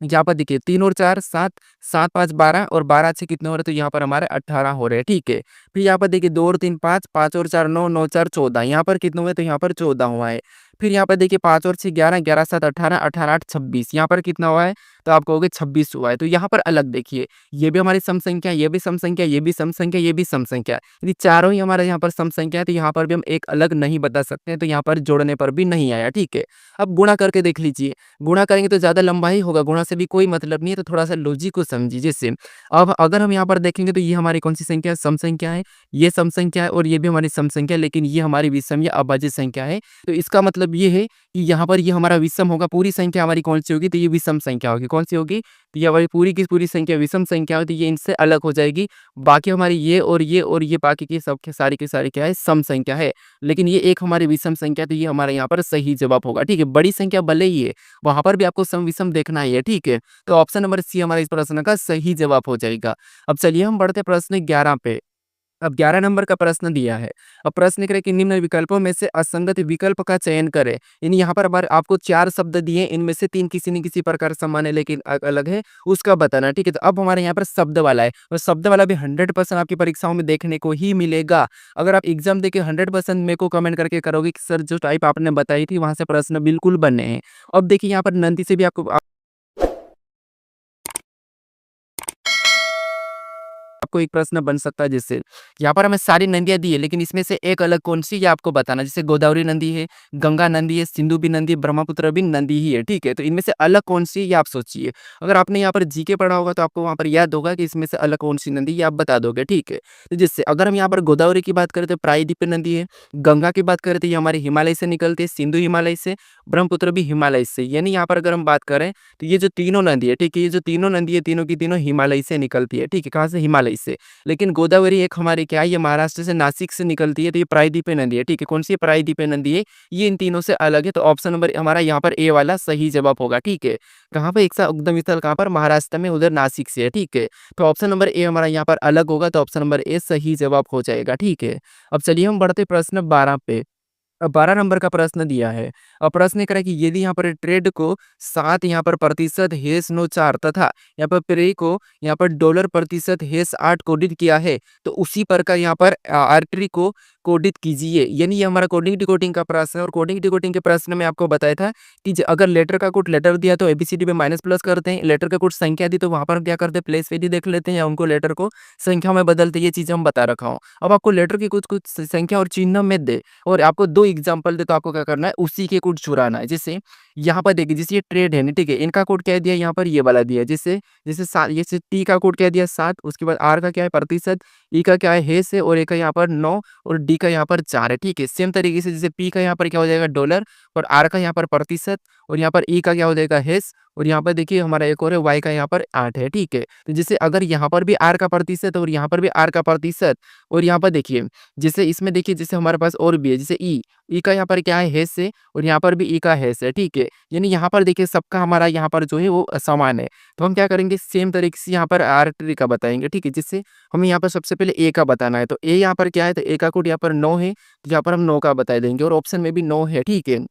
यहाँ पर देखिए 3 और 4 7, 7 5 12 और 12 से कितने हो रहे हैं? तो यहाँ पर हमारे 18 हो रहे हैं, ठीक है? फिर यहाँ पर देखिए 2 और 3 5, 5 और 4 9, 9 4 14, यहाँ पर कितने हुए? तो यहाँ पर 14 हुआ है। फिर यहाँ पर देखिए 5 और 6 11, 11 7 18, 18 8 26 यहाँ पर कितना हुआ है? तो आप कहोगे 26 हुआ है। तो यहाँ पर अलग देखिए, ये भी हमारी सम संख्या है, ये भी सम संख्या है, ये भी सम संख्या है, ये भी सम संख्या है। यदि चारों ही हमारे यहाँ पर सम संख्या है तो यहाँ पर भी हम एक अलग नहीं बता सकते हैं, तो यहाँ पर जोड़ने पर भी नहीं आया, ठीक है। अब गुणा करके देख लीजिए, गुणा करेंगे तो ज़्यादा लंबा ही होगा, गुणा से भी कोई मतलब नहीं है, तो थोड़ा-सा लॉजिक को समझिए जैसे अब अगर हम यहाँ पर देखेंगे तो ये हमारी कौन-सी संख्या है? सम संख्या है, ये सम संख्या है और ये भी हमारी सम संख्या है, लेकिन ये हमारी विषम या अभाज्य संख्या है। तो इसका मतलब ये है कि यहाँ पर ये हमारा विषम होगा, पूरी संख्या हमारी कौन-सी होगी? तो ये विषम संख्या होगी, कौन-सी होगी? तो ये हमारी पूरी की पूरी संख्या विषम संख्या होती है, ये इनसे अलग हो जाएगी। बाकी हमारी ये बाकी की सब की सारी क्या है? सम संख्या है। लेकिन ये एक हमारी विषम संख्या है, तो ये हमारा यहाँ पर सही जवाब होगा, ठीक है। बड़ी संख्या भले ही है, वहाँ पर भी आपको सम विषम देखना ही है, ठीक है। तो ऑप्शन नंबर सी हमारा इस प्रश्न का सही जवाब हो जाएगा। अब चलिए हम बढ़ते प्रश्न 11 पे। अब 11 नंबर का प्रश्न दिया है। अब प्रश्न करें कि निम्न विकल्पों में से असंगत विकल्प का चयन करें। यानी यहाँ पर अगर आपको 4 शब्द दिए, इनमें से 3 किसी न किसी प्रकार समान है लेकिन अलग है, उसका बताना है, ठीक है। तो अब हमारे यहाँ पर शब्द वाला है और शब्द वाला भी 100% आपकी परीक्षाओं में देखने को ही मिलेगा। अगर आप एग्जाम देके 100% मेरे को कमेंट करके करोगे कि सर जो टाइप आपने बताई थी वहाँ से प्रश्न बिल्कुल बने हैं। अब देखिए यहाँ पर नंदी से भी आपको एक प्रश्न बन सकता है जैसे यहाँ पर हमें सारी नदियाँ दी है लेकिन इसमें से एक अलग कौन-सी ये आपको बताना है। जैसे गोदावरी नदी है, गंगा नदी है, सिंधु भी नदी है, ब्रह्मपुत्र भी नदी ही है, ठीक है? तो इनमें से अलग कौन-सी ये आप सोचिए। अगर आपने यहाँ पर जीके पढ़ा होगा तो आपको वहाँ पर याद होगा कि इसमें से अलग कौन-सी नदी ये आप बता दोगे, ठीक है? तो जैसे अगर हम यहाँ पर गोदावरी की बात करें तो प्रायद्वीपीय नदी है, गंगा की बात करें तो ये हमारे हिमालय से निकलती है, सिंधु हिमालय से, ब्रह्मपुत्र भी हिमालय से। यानी यहाँ पर अगर हम बात करें तो ये जो तीनों नदी है, ठीक है? ये जो तीनों नदी है, तीनों की तीनों हिमालय से निकलती है, ठीक है? कहाँ से? हिमालय से। लेकिन गोदावरी एक हमारी क्या है? ये महाराष्ट्र से नासिक से निकलती है, तो ये प्रायद्वीपीय नदी है, ठीक है? कौन सी प्रायद्वीपीय नदी है? ये इन तीनों से अलग है, तो ऑप्शन नंबर हमारा यहाँ पर ए वाला सही जवाब होगा, ठीक है? कहाँ पे? एक सा उद्गम स्थल कहाँ पर? महाराष्ट्र में, उधर नासिक से है, ठीक है? तो ऑप्शन नंबर ए हमारा यहाँ पर अलग होगा, तो ऑप्शन नंबर ए सही जवाब हो जाएगा, ठीक है? अब चलिए हम बढ़ते प्रश्न 12 पे। 12 नंबर का प्रश्न दिया है। प्रश्न करा कि यदि यहाँ पर ट्रेड को 7 यहाँ पर प्रतिशत हेस नो 4 तथा यहाँ पर प्रे को यहाँ पर डॉलर प्रतिशत हेस 8 कोडित किया है, तो उसी प्रकार यहाँ पर आर्टरी को कोडित कीजिए। यानी ये हमारा कोडिंग डिकोडिंग का प्रश्न है और कोडिंग डिकोडिंग के प्रश्न में आपको बताया था कि अगर लेटर का कोड लेटर दिया तो एबीसीडी में माइनस प्लस करते हैं, लेटर का कोड संख्या दी तो वहाँ पर हम क्या करते हैं? प्लेस वैल्यू देख लेते हैं या उनको लेटर को संख्या में बदलते, ये चीज़ हम बता रखा हूँ। अब आपको लेटर की कुछ कुछ संख्या और चिन्ह में दे और आपको 2 एग्जांपल दे तो आपको क्या करना है? उसी के कोड चुराना है। जैसे यहाँ पर देखिए, जैसे ये ट्रेड है ना, ठीक है? इनका कोड क्या दिया? यहाँ पर ये वाला दिया है। जैसे जैसे जैसे टी का कोड क्या दिया? 7, उसके बाद आर का क्या है? प्रतिशत, ई का क्या है? हेस है और ए का यहाँ पर 9 और डी का यहाँ पर 4 है, ठीक है? सेम तरीके से जैसे पी का यहाँ पर क्या हो जाएगा? डॉलर और आर का यहाँ पर प्रतिशत और यहाँ पर ई का क्या हो जाएगा? हेस और यहाँ पर देखिए हमारा एक और है वाई का यहाँ पर 8 है, ठीक है? तो जैसे अगर यहाँ पर भी आर का प्रतिशत और यहाँ पर भी आर का प्रतिशत और यहाँ पर देखिए, जैसे इसमें देखिए जैसे हमारे पास और भी है, जैसे ई का यहाँ पर क्या है? हेस है और यहाँ पर भी ई का हेस है, ठीक है? यानी यहाँ पर देखिए सबका हमारा यहाँ पर जो है वो समान है। तो हम क्या करेंगे? सेम तरीके से यहाँ पर आर ट्री का बताएँगे, ठीक है? जिससे हमें यहाँ पर सबसे पहले ए का बताना है। तो ए यहाँ पर क्या है? तो ए का कोड यहाँ पर 9 है, तो यहाँ पर हम 9 का बता देंगे और ऑप्शन में भी 9 है, ठीक है?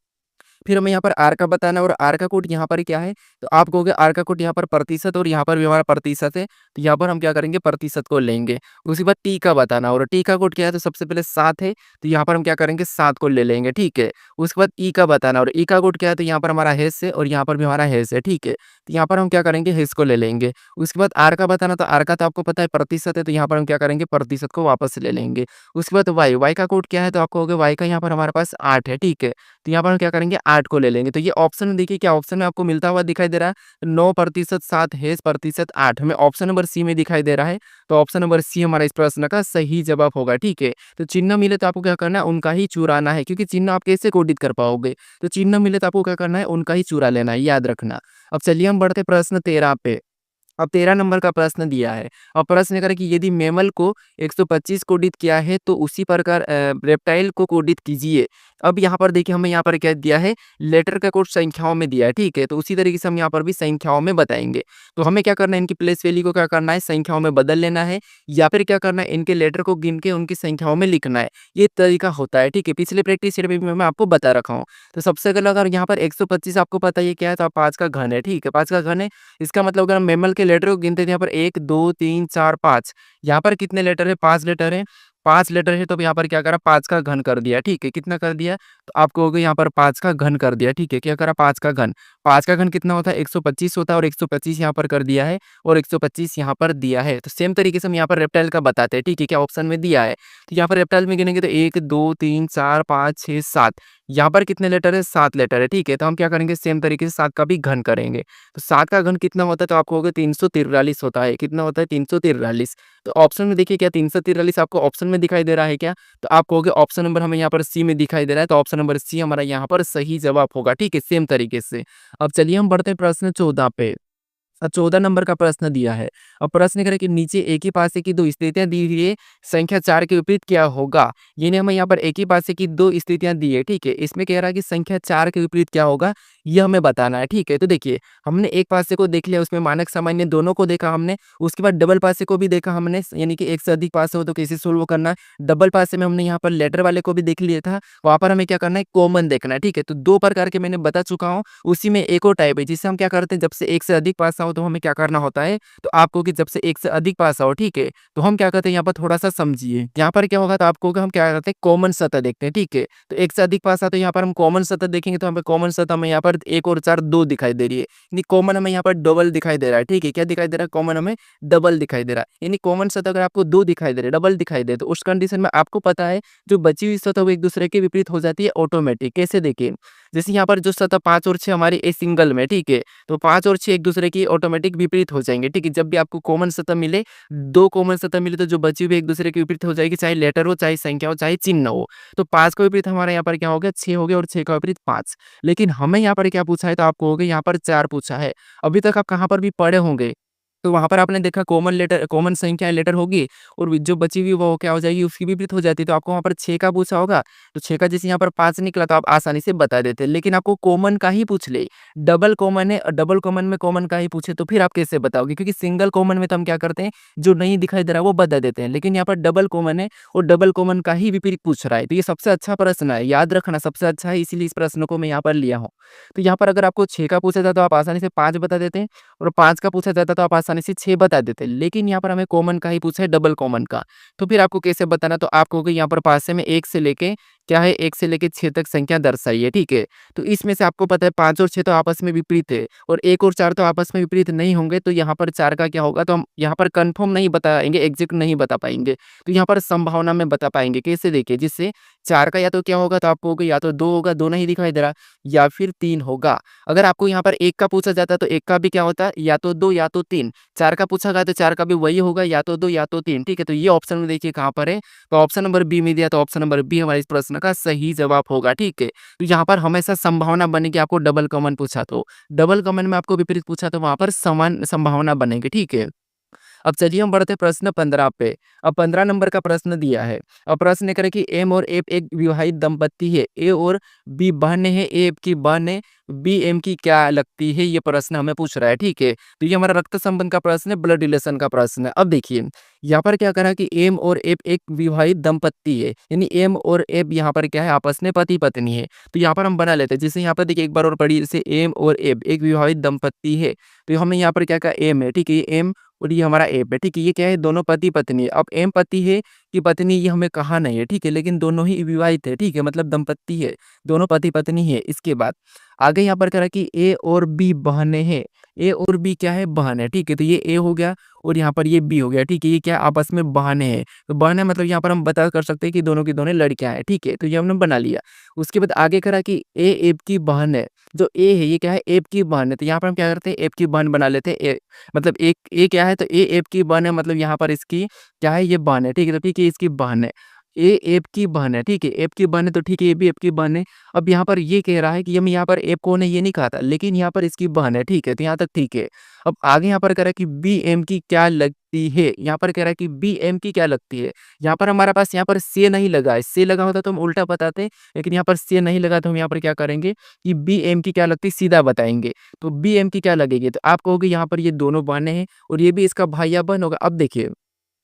फिर हमें यहाँ पर आर का बताना है और आर का कोड यहाँ पर क्या है? तो आप कहोगे आर का कोड यहाँ पर प्रतिशत और यहाँ पर भी हमारा प्रतिशत है, तो यहाँ पर हम क्या करेंगे? प्रतिशत को लेंगे। उसके बाद टी का बताना और टी का कोड क्या है? तो सबसे पहले 7 है, तो यहाँ पर हम क्या करेंगे? 7 को ले लेंगे, ठीक है? उसके बाद ई का बताना और ई का कोड क्या है? तो यहाँ पर हमारा हेस है और यहाँ पर भी हमारा हेस है, ठीक है? तो यहाँ पर हम क्या करेंगे? हेस को ले लेंगे। उसके बाद आर का बताना, तो आर का तो आपको पता है प्रतिशत है, तो यहाँ पर हम क्या करेंगे? प्रतिशत को वापस ले लेंगे। उसके बाद वाई का कोड क्या है? तो आप कहोगे वाई का यहाँ पर हमारे पास 8 है, ठीक है? तो यहाँ पर हम क्या करेंगे? 8 को ले लेंगे। तो ये ऑप्शन में देखिए क्या ऑप्शन में आपको मिलता हुआ दिखाई दे रहा है? 9% 7 हेस प्रतिशत 8 हमें ऑप्शन नंबर सी में दिखाई दे रहा है। तो ऑप्शन नंबर सी हमारा इस प्रश्न का सही जवाब होगा, ठीक है? तो चिन्ह मिले तो आपको क्या करना है? उनका ही चुराना है, क्योंकि चिन्ह आप कैसे कोडित कर पाओगे? तो चिन्ह मिले तो आपको क्या करना है? उनका ही चुरा लेना है, याद रखना। अब चलिए हम बढ़ते प्रश्न 13 पे। अब 13 नंबर का प्रश्न दिया है और प्रश्न करें कि यदि मैमल को 125 कोडित किया है तो उसी प्रकार रेप्टाइल को कोडित कीजिए। अब यहाँ पर देखिए हमें यहाँ पर क्या दिया है? लेटर का कोड संख्याओं में दिया है, ठीक है? तो उसी तरीके से हम यहाँ पर भी संख्याओं में बताएंगे। तो हमें क्या करना है? इनकी प्लेस वैल्यू को क्या करना है? संख्याओं में बदल लेना है या फिर क्या करना है? इनके लेटर को गिन के उनकी संख्याओं में लिखना है। ये तरीका होता है, ठीक है? पिछले प्रैक्टिस सेट में भी मैं आपको बता रखा हूँ। तो सबसे अगर अगर यहाँ पर 125 आपको पता है ये क्या है? तो 5 का घन है, ठीक है? 5 का घन है, इसका मतलब अगर हम मैमल के लेटर को गिनते हैं यहाँ पर 1 2 3 4 5, यहाँ पर कितने लेटर है? 5 लेटर है। 5 लेटर है तो यहाँ पर क्या करा 5 का घन कर दिया, ठीक है। कितना कर दिया? तो आप कहोगे यहाँ पर 5 का घन कर दिया, ठीक है। क्या करा 5 का घन। 5 का घन कितना होता है? 125 होता है और 125 यहाँ पर कर दिया है और 125 यहाँ पर दिया है। तो सेम तरीके से हम यहाँ पर रेप्टाइल का बताते हैं, ठीक है। क्या ऑप्शन में दिया है? तो यहाँ पर रेप्टाइल में गिनेंगे तो 1, 2, 3, 4, 5, 6, 7। यहाँ पर कितने लेटर है? 7 लेटर है, ठीक है। तो हम क्या करेंगे? सेम तरीके से 7 का भी घन करेंगे। तो 7 का घन कितना होता है? तो आप कहोगे 343 होता है। कितना होता है? 343। तो ऑप्शन में देखिए क्या 343 आपको ऑप्शन में दिखाई दे रहा है क्या? तो आप कहोगे ऑप्शन नंबर हमें यहाँ पर सी में दिखाई दे रहा है, तो ऑप्शन नंबर सी हमारा यहाँ पर सही जवाब होगा, ठीक है। सेम तरीके से अब चलिए हम बढ़ते हैं प्रश्न 14 पे। 14 नंबर का प्रश्न दिया है। अब प्रश्न करें कि नीचे एक ही पासे की 2 स्थितियाँ दी हुई है, संख्या 4 के विपरीत क्या होगा? यानी हमें यहाँ पर एक ही पासे की 2 स्थितियाँ दी है, ठीक है। इसमें कह रहा है कि संख्या 4 के विपरीत क्या होगा, ये हमें बताना है, ठीक है। तो देखिए, हमने एक पासे को देख लिया, उसमें मानक सामान्य दोनों को देखा हमने, उसके बाद डबल पासे को भी देखा हमने, यानी कि एक से अधिक पासे हो तो कैसे सोल्व करना है। डबल पासे में हमने यहाँ पर लेटर वाले को भी देख लिया था, वहाँ पर हमें क्या करना है? कॉमन देखना है, ठीक है। तो 2 प्रकार के मैंने बता चुका हूँ, उसी में एक और टाइप है जिसे हम क्या करते हैं, जब से एक से अधिक पासा हो तो हमें क्या करना होता है, तो आपको कि जब से एक से अधिक पासा हो, ठीक है, तो हम क्या करते हैं यहाँ पर थोड़ा-सा समझिए। यहाँ पर क्या होगा तो आपको कि हम क्या करते हैं कॉमन सतह देखते हैं, ठीक है। तो एक से अधिक पासा तो यहाँ पर हम कॉमन सतह देखेंगे तो हमें कॉमन सतह में यहाँ पर 1 और 4 2 दिखाई दे रही है। यानी कॉमन हमें यहाँ पर डबल दिखाई दे रहा है, ठीक है। क्या दिखाई दे रहा है? कॉमन हमें डबल दिखाई दे रहा है। यानी कॉमन सतह अगर आपको 2 दिखाई दे रहे, डबल दिखाई दे, तो उस कंडीशन में आपको पता है जो बची हुई सतह वो एक-दूसरे के विपरीत हो जाती है ऑटोमेटिक। कैसे देखिए? जैसे यहाँ पर जो सतह 5 और 6 हमारी ए सिंगल में, ठीक है। तो 5 और 6 एक-दूसरे की ऑटोमेटिक विपरीत हो जाएँगे, ठीक है। जब भी आपको कॉमन सतह मिले, 2 कॉमन सतह मिले तो जो बची हुई एक-दूसरे के विपरीत हो जाएगी, चाहे लेटर हो, चाहे संख्या हो, चाहे चिन्ह हो। तो 5 का विपरीत हमारा यहाँ पर क्या हो गया? 6 हो गया और 6 का विपरीत 5। लेकिन हमें यहाँ पर क्या पूछा है? तो आप कहोगे यहाँ पर 4 पूछा है। अभी तक आप कहाँ पर भी पढ़े होंगे, तो वहाँ पर आपने देखा कॉमन लेटर कॉमन संख्या लेटर होगी और जो बची हुई वो क्या हो जाएगी? उसकी विपरीत हो जाती है। तो आपको वहाँ पर 6 का पूछा होगा, तो 6 का जैसे यहाँ पर 5 निकला तो आप आसानी से बता देते। लेकिन आपको कॉमन का ही पूछ ले, डबल कॉमन है और डबल कॉमन में कॉमन का ही पूछे तो फिर आप कैसे बताओगे? क्योंकि सिंगल कॉमन में तो हम क्या करते हैं, जो नहीं दिखाई दे रहा है वो बता देते हैं। लेकिन यहाँ पर डबल कॉमन है और डबल कॉमन का ही विपरीत पूछ रहा है। तो ये सबसे अच्छा प्रश्न है, याद रखना सबसे अच्छा है, इसीलिए इस प्रश्न को मैं यहाँ पर लिया हूँ। तो यहाँ पर अगर आपको 6 का पूछा था तो आप आसानी से 5 बता देते हैं और 5 का पूछा जाता तो आप आसानी से 6 बता देते। लेकिन यहाँ पर हमें कॉमन का ही पूछा है, डबल कॉमन का। तो फिर आपको कैसे बताना? तो आप कहोगे यहाँ पर पासे में 1 से लेके क्या है, 1 से लेके 6 तक संख्या दर्शाइए, ठीक है। तो इसमें से आपको पता है 5 और 6 तो आपस में विपरीत है और 1 और 4 तो आपस में विपरीत नहीं होंगे, तो यहाँ पर 4 का क्या होगा? तो हम यहाँ पर कन्फर्म नहीं बताएँगे, एग्ज़ैक्ट नहीं बता पाएँगे। तो यहाँ पर संभावना में बता पाएँगे। कैसे देखिए? जिससे 4 का या तो क्या होगा? तो आप कहोगे या तो 2 होगा, 2 नहीं दिखाई दे रहा, या फिर 3 होगा। अगर आपको यहाँ पर 1 का पूछा जाता तो 1 का भी क्या होता है? या तो 2 या तो 3। 4 का पूछा गया तो 4 का भी वही होगा, या तो 2 या तो 3, ठीक है। तो ये ऑप्शन में देखिए कहाँ पर है? तो ऑप्शन नंबर बी में दिया, तो ऑप्शन नंबर बी हमारे इस प्रश्न का सही जवाब होगा, ठीक है। तो यहाँ पर हमेशा संभावना बनेगी, आपको डबल कॉमन पूछा तो। डबल कॉमन में आपको विपरीत पूछा तो वहाँ पर समान संभावना बनेगी, ठीक है। अब चलिए हम बढ़ते हैं प्रश्न 15 पे। अब 15 नंबर का प्रश्न दिया है। अब प्रश्न करें कि एम और एफ एक विवाहित दंपत्ति है। ए और बी बहनें हैं, ए की बहन है, बी एम की क्या लगती है? ये प्रश्न हमें पूछ रहा है, ठीक है। तो ये हमारा रक्त संबंध का प्रश्न है, ब्लड रिलेशन का प्रश्न है। अब देखिए, यहाँ पर क्या करा कि एम और एफ एक विवाहित दंपत्ति है, यानी एम और एफ यहाँ पर क्या है? आपस में पति-पत्नी है। तो यहाँ पर हम बना लेते हैं, जैसे यहाँ पर देखिए एक बार और पढ़िए, जैसे एम और एफ एक विवाहित दंपत्ति है। तो हमने यहाँ पर क्या कहा? एम है, ठीक है। ये एम और ये हमारा एफ है, ठीक है। ये क्या है? दोनों पति-पत्नी है। अब एम पति है कि पत्नी ये हमें कहा नहीं है, ठीक है। लेकिन दोनों ही विवाहित है, ठीक है, मतलब दंपत्ति है, दोनों पति-पत्नी है। इसके बाद आगे यहाँ पर कह रहा है कि ए और बी बहनें हैं। ए और बी क्या है? बहन है, ठीक है। तो ये ए हो गया और यहाँ पर ये बी हो गया, ठीक है। ये क्या है? आपस में बहनें हैं। तो बहनें मतलब यहाँ पर हम बता कर सकते हैं कि दोनों की दोनों लड़कियाँ हैं, ठीक है। तो ये हमने बना लिया। उसके बाद आगे करा कि ए एफ की बहन है। जो ए है ये क्या है? एफ की बहन है। तो यहाँ पर हम क्या करते हैं? एफ की बहन बना लेते हैं। मतलब एक ए क्या है? तो ए एफ की बहन है, मतलब यहाँ पर इसकी क्या है? ये बहन है, ठीक है। तो ठीक है, इसकी बहन है। ए एफ की बहन है, ठीक है। एफ की बहन है तो ठीक है, ये भी एफ की बहन है। अब यहाँ पर ये कह रहा है कि हम यहाँ पर एफ कौन है ये नहीं कहा था, लेकिन यहाँ पर इसकी बहन है, ठीक है। तो यहाँ तक ठीक है। अब आगे यहाँ पर कह रहा है कि बी एम की क्या लगती है? यहाँ पर कह रहा है कि बी एम की क्या लगती है? यहाँ पर हमारे पास यहाँ पर से नहीं लगा है। से लगा होता तो हम उल्टा बताते, लेकिन यहाँ पर से नहीं लगा तो हम यहाँ पर क्या करेंगे कि बी एम की क्या लगती है सीधा बताएंगे। तो बी एम की क्या लगेगी? तो आप कहोगे यहाँ पर ये दोनों बहनें हैं और ये भी इसका भाई या बहन होगा। अब देखिए,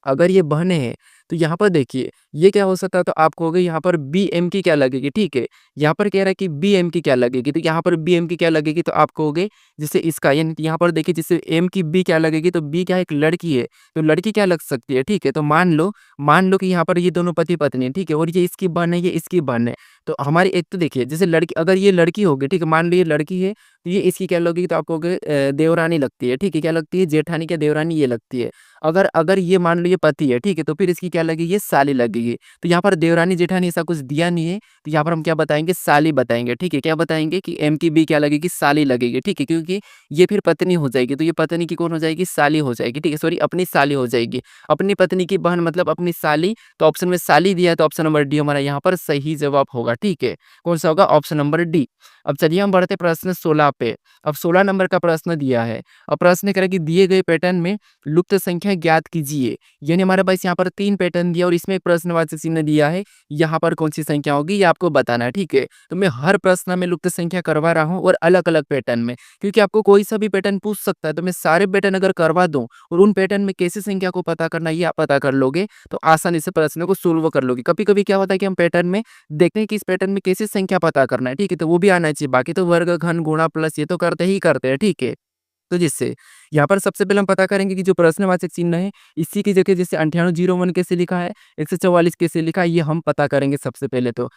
अगर ये बहनें हैं तो यहाँ पर देखिए ये क्या हो सकता है, तो आप कहोगे यहाँ पर BM की क्या लगेगी, ठीक है। यहाँ पर कह रहा है कि BM की क्या लगेगी, तो यहाँ पर BM की क्या लगेगी, तो आप कहोगे जैसे इसका यानी कि यहाँ पर देखिए जैसे M की B क्या लगेगी, तो B क्या है, एक लड़की है, तो लड़की क्या लग सकती है, ठीक है। तो मान लो कि यहाँ पर ये दोनों पति-पत्नी हैं, ठीक है, और ये इसकी बहन है, ये इसकी बहन है। तो हमारी एक तो देखिए जैसे लड़की, अगर ये लड़की होगी, ठीक है, मान लो ये लड़की है, तो ये इसकी क्या लगेगी, तो आप कहोगे देवरानी लगती है, ठीक है। क्या लगती है, जेठानी क्या देवरानी ये लगती है। अगर अगर ये मान लो ये पति है, ठीक है, तो फिर इसकी क्या लगेगी, ये साली लगेगी। तो यहाँ पर देवरानी जेठानी ऐसा कुछ दिया नहीं है, तो यहाँ पर हम क्या बताएँगे, साली बताएँगे, ठीक है। क्या बताएँगे कि M की B क्या लगेगी, साली लगेगी, ठीक है, क्योंकि ये फिर पत्नी हो जाएगी, तो ये पत्नी की कौन हो जाएगी, साली हो जाएगी, ठीक है, सॉरी अपनी साली हो जाएगी। अपनी पत्नी की बहन मतलब अपनी साली, तो ऑप्शन में साली दिया है, तो ऑप्शन नंबर डी हमारा यहाँ पर सही जवाब होगा, ठीक है। कौन सा होगा, ऑप्शन नंबर डी। अब चलिए हम बढ़ते प्रश्न 16 पे। अब 16 नंबर का प्रश्न दिया है। अब प्रश्न कह रहा है कि दिए गए पैटर्न में लुप्त संख्या ज्ञात कीजिए। यानी हमारे पास यहाँ पर 3 पैटर्न दिया और इसमें एक प्रश्नवाचक चिन्ह दिया है। यहाँ पर कौन सी संख्या होगी ये आपको बताना है, ठीक है। तो मैं हर प्रश्न में लुप्त संख्या करवा रहा हूँ और अलग-अलग पैटर्न में, क्योंकि आपको कोई सा भी पैटर्न पूछ सकता है, तो मैं सारे पैटर्न अगर करवा दूँ और उन पैटर्न में कैसे संख्या को पता करना है ये आप पता कर लोगे, तो आसानी से प्रश्न को सॉल्व कर लोगे। कभी-कभी क्या होता है कि हम पैटर्न में देखते हैं कि इस पैटर्न में कैसे संख्या पता करना है, ठीक है, तो वो भी आना चाहिए। बाकी तो वर्ग, घन, गुणा, प्लस ये तो करते ही करते हैं, ठीक है। तो जिससे यहाँ पर सबसे पहले हम पता करेंगे कि जो प्रश्नवाचक चिन्ह है, इसी की जगह जैसे 9801 कैसे लिखा है, 144 कैसे लिखा है, ये हम पता करेंगे सबसे पहले तो।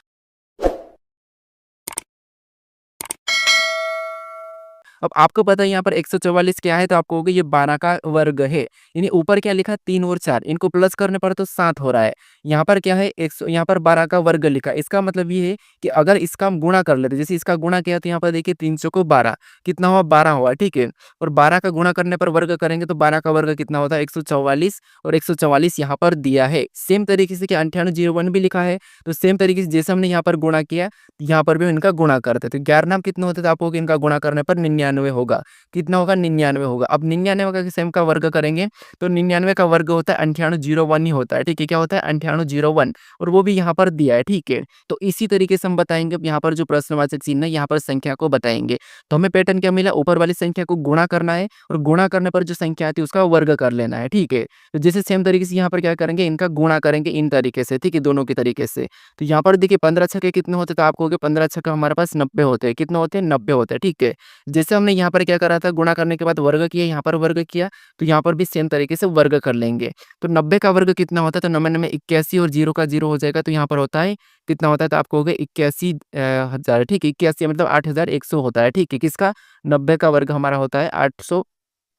अब आपको पता है यहाँ पर 144 क्या है, तो आप कहोगे ये 12 का वर्ग है। यानी ऊपर क्या लिखा, 3 और 4, इनको प्लस करने पर तो 7 हो रहा है। यहाँ पर क्या है, यहाँ पर 12 का वर्ग लिखा है। इसका मतलब ये है कि अगर इसका हम गुणा कर लेते, जैसे इसका गुणा किया तो यहाँ पर देखिए 3 चौको 12, कितना हुआ, 12 हुआ, ठीक है। और 12 का गुणा करने पर वर्ग करेंगे तो 12 का वर्ग कितना होता है, 144, और 144 यहाँ पर दिया है। सेम तरीके से क्या 9801 भी लिखा है, तो सेम तरीके से जैसे हमने यहाँ पर गुणा किया, यहाँ पर भी इनका गुणा करते, तो 11 नाम कितने होते थे, आपको इनका गुणा करने पर 99 होगा। कितना होगा, 99 होगा। अब 99 का सेम का वर्ग करेंगे तो 99 का वर्ग होता है 9801 ही होता है, ठीक है। क्या होता है, 9801, और वो भी यहाँ पर दिया है, ठीक है। तो इसी तरीके से हम बताएंगे, अब यहाँ पर जो प्रश्नवाचक चिन्ह है यहाँ पर संख्या को बताएंगे। तो हमें पैटर्न क्या मिला, ऊपर वाली संख्या को गुणा करना है और गुणा करने पर जो संख्या आती है उसका वर्ग कर लेना है, ठीक है। तो जैसे सेम तरीके से यहाँ पर क्या करेंगे, इनका गुणा करेंगे इन तरीके से, ठीक है, दोनों के तरीके से। तो यहाँ पर देखिए 15 छक्के कितने होते हैं, तो आप कहोगे 15 छक्का हमारे पास 90 होते हैं। कितने होते हैं, 90 होते हैं, ठीक है। जैसे हमने यहाँ पर क्या करा था, गुणा करने के बाद वर्ग किया, यहाँ पर वर्ग किया, तो यहाँ पर भी सेम तरीके से वर्ग कर लेंगे। तो 90 का वर्ग कितना होता है, तो 90 में 81 और 0 का 0 हो जाएगा, तो यहाँ पर होता है कितना होता है, तो आप कहोगे 81 हज़ार, ठीक है। 81 मतलब 8100 होता है, ठीक है। किसका, 90 का वर्ग हमारा होता है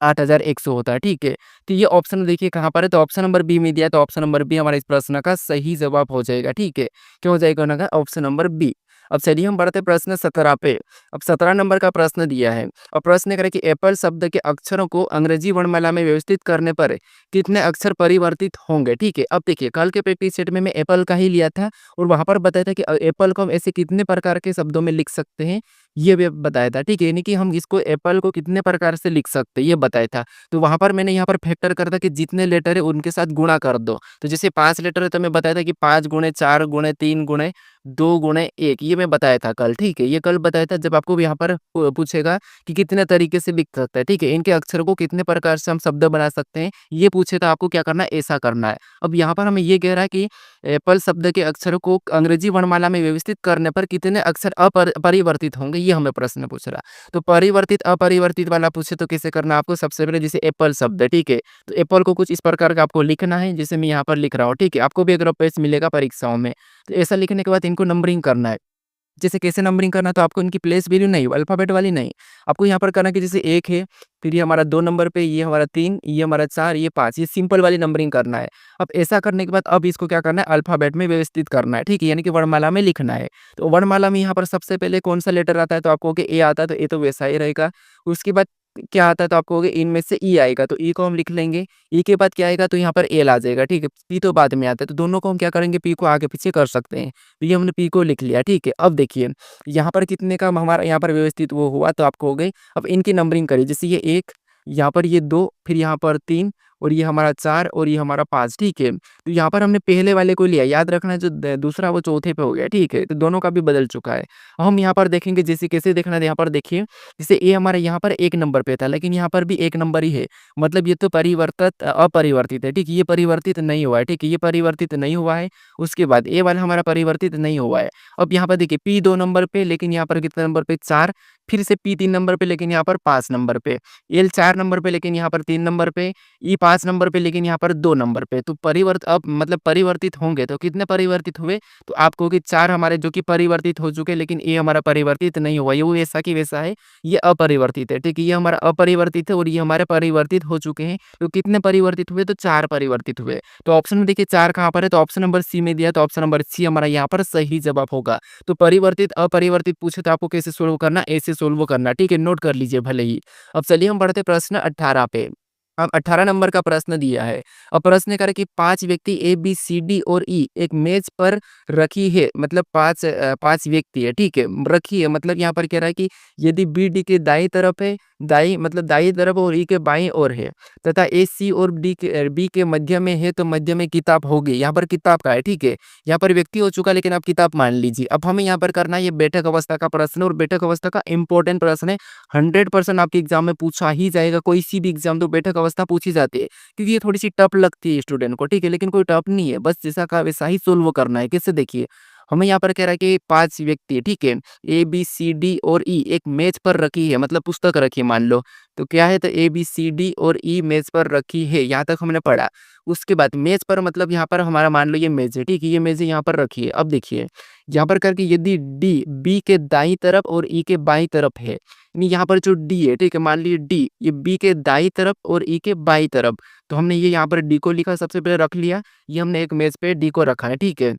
8100 होता है, ठीक है। तो ये ऑप्शन देखिए कहाँ पर है, तो ऑप्शन नंबर बी में दिया है, तो ऑप्शन नंबर बी हमारा इस प्रश्न का सही जवाब हो जाएगा, ठीक है। क्या हो जाएगा ना, ऑप्शन नंबर बी। अब चलिए हम बढ़ते प्रश्न 17 पे। अब 17 नंबर का प्रश्न दिया है और प्रश्न करें कि एप्पल शब्द के अक्षरों को अंग्रेजी वर्णमाला में व्यवस्थित करने पर कितने अक्षर परिवर्तित होंगे, ठीक है। अब देखिए कल के प्रैक्टिस सेट में मैं एप्पल का ही लिया था और वहां पर बताया था कि एप्पल को हम ऐसे कितने प्रकार के शब्दों में लिख सकते हैं, ये भी बताया था, ठीक है। यानी कि हम इसको एप्पल को कितने प्रकार से लिख सकते हैं ये बताया था। तो वहां पर मैंने यहाँ पर फैक्टर कर था कि जितने लेटर है उनके साथ गुणा कर दो। तो जैसे 5 लेटर है तो मैं बताया था कि 5 गुणे 4 गुणे 3 गुणे 2 गुणे 1, ये मैं बताया था कल, ठीक है। ये कल बताया था जब आपको यहाँ पर पूछेगा कि कितने तरीके से लिख सकता है, ठीक है। इनके अक्षर को कितने प्रकार से हम शब्द बना सकते हैं, ये पूछे तो आपको क्या करना है, ऐसा करना है। अब यहाँ पर हमें ये कह रहा है कि एप्पल शब्द के अक्षरों को अंग्रेजी वर्णमाला में व्यवस्थित करने पर कितने अक्षर परिवर्तित होंगे, ये हमें प्रश्न पूछ रहा। तो परिवर्तित अपरिवर्तित वाला पूछे तो कैसे करना है आपको, सबसे पहले जैसे एप्पल शब्द है, ठीक है। तो एप्पल को कुछ इस प्रकार का आपको लिखना है, जैसे मैं यहाँ पर लिख रहा हूँ, ठीक है। आपको भी अगर पेज मिलेगा परीक्षाओं में, तो ऐसा लिखने के बाद इनको नंबरिंग करना है। जैसे कैसे नंबरिंग करना है, तो आपको इनकी प्लेस वैल्यू नहीं, अल्फ़ाबेट वाली नहीं, आपको यहाँ पर करना है कि जैसे 1 है, फिर ये हमारा 2 नंबर पे, ये हमारा 3, ये हमारा 4, ये 5, ये सिंपल वाली नंबरिंग करना है। अब ऐसा करने के बाद अब इसको क्या करना है, अल्फ़ाबेट में व्यवस्थित करना है, ठीक है, यानी कि वर्णमाला में लिखना है। तो वर्णमाला में यहाँ पर सबसे पहले कौन-सा लेटर आता है, तो आप कहोगे ए आता है, तो ए तो वैसा ही रहेगा। उसके बाद क्या आता है, तो आप कहोगे इनमें से ई आएगा, तो ई को हम लिख लेंगे। ई के बाद क्या आएगा, तो यहाँ पर एल आ जाएगा, ठीक है। पी तो बाद में आता है, तो दोनों को हम क्या करेंगे, पी को आगे-पीछे कर सकते हैं। तो ये हमने पी को लिख लिया, ठीक है। अब देखिए यहाँ पर कितने का हमारा यहाँ पर व्यवस्थित वो हुआ, तो आप कहोगे अब इनकी नंबरिंग करिए, जैसे ये 1, यहाँ पर ये 2, फिर यहाँ पर 3 और ये हमारा 4 और ये हमारा 5, ठीक है। तो यहाँ पर हमने पहले वाले को लिया, याद रखना जो दूसरा वो चौथे पे हो गया, ठीक है। तो दोनों का भी बदल चुका है। हम यहाँ पर देखेंगे जैसे कैसे देखना है, यहाँ पर देखिए जैसे ए हमारे यहाँ पर 1 नंबर पे था, लेकिन यहाँ पर भी 1 नंबर ही है। मतलब ये तो अपरिवर्तित है, ठीक है। ये परिवर्तित नहीं हुआ है, ठीक है। ये परिवर्तित नहीं हुआ है। उसके बाद ए वाला हमारा परिवर्तित नहीं हुआ है। अब यहाँ पर देखिए पी 2 नंबर पे, लेकिन यहाँ पर कितने नंबर पे 4, फिर से पी 3 नंबर पे, लेकिन यहाँ पर 5 नंबर पे, एल 4 नंबर पे, लेकिन यहाँ पर 3 नंबर पे, ई 5 नंबर पे, लेकिन यहाँ पर 2 नंबर पे। तो अब मतलब परिवर्तित होंगे तो कितने परिवर्तित हुए? तो आपको कि 4 हमारे जो कि परिवर्तित हो चुके हैं, लेकिन ए हमारा परिवर्तित नहीं हुआ। ये वैसा की वैसा है, ये अपरिवर्तित है, ठीक है। ये हमारा अपरिवर्तित है और ये हमारे परिवर्तित हो चुके हैं। तो कितने परिवर्तित हुए? तो 4 परिवर्तित हुए। तो ऑप्शन में देखिए 4 कहाँ पर है? तो ऑप्शन नंबर सी में दिया, तो ऑप्शन नंबर सी हमारा यहाँ पर सही जवाब होगा। तो परिवर्तित, अपरिवर्तित पूछे तो आपको कैसे सोल्व करना? ऐसे सोल्व करना, ठीक है। नोट कर लीजिए भले ही। अब चलिए हम बढ़ते प्रश्न 18 पे। अब 18 नंबर का प्रश्न दिया है। अब प्रश्न कह रहा है कि 5 व्यक्ति ए, बी, सी, डी और ई एक मेज पर रखी है, मतलब 5 व्यक्ति है, ठीक है। रखी है मतलब यहाँ पर कह रहा है कि यदि बी डी के दाई तरफ है, दाई मतलब दाई तरफ और ई के बाईं ओर है, तथा ए सी और बी के मध्य में है, तो मध्य में किताब होगी। यहाँ पर किताब का है, ठीक है। यहाँ पर व्यक्ति हो चुका, लेकिन आप किताब मान लीजिए। अब हमें यहाँ पर करना है ये बैठक अवस्था का प्रश्न, और बैठक अवस्था का इंपॉर्टेंट प्रश्न है। 100% आपके एग्जाम में पूछा ही जाएगा। कोई सी भी एग्जाम तो बैठक अवस्था पूछी जाती है, क्योंकि ये थोड़ी सी टफ लगती है स्टूडेंट को, ठीक है। लेकिन कोई टफ नहीं है, बस जैसा का वैसा ही सोल्व करना है। कैसे? देखिए हमें यहाँ पर कह रहा है कि 5 व्यक्ति है, ठीक है। ए बी सी डी और ई एक मेज पर रखी है, मतलब पुस्तक रखी है मान लो। तो क्या है? तो ए बी सी डी और ई मेज पर रखी है, यहाँ तक हमने पढ़ा। उसके बाद मेज पर मतलब यहाँ पर हमारा मान लो ये मेज है, ठीक है। ये मेज यहाँ पर रखी है। अब देखिए यहाँ पर करके यदि डी बी के दाई तरफ और ई के बाई तरफ है, यानी यहाँ पर जो डी है, ठीक है, मान लीजिए डी ये बी के दाई तरफ और ई के बाई तरफ, तो हमने ये यहाँ पर डी को लिखा, सबसे पहले रख लिया। ये हमने एक मेज पे डी को रखा है, ठीक है।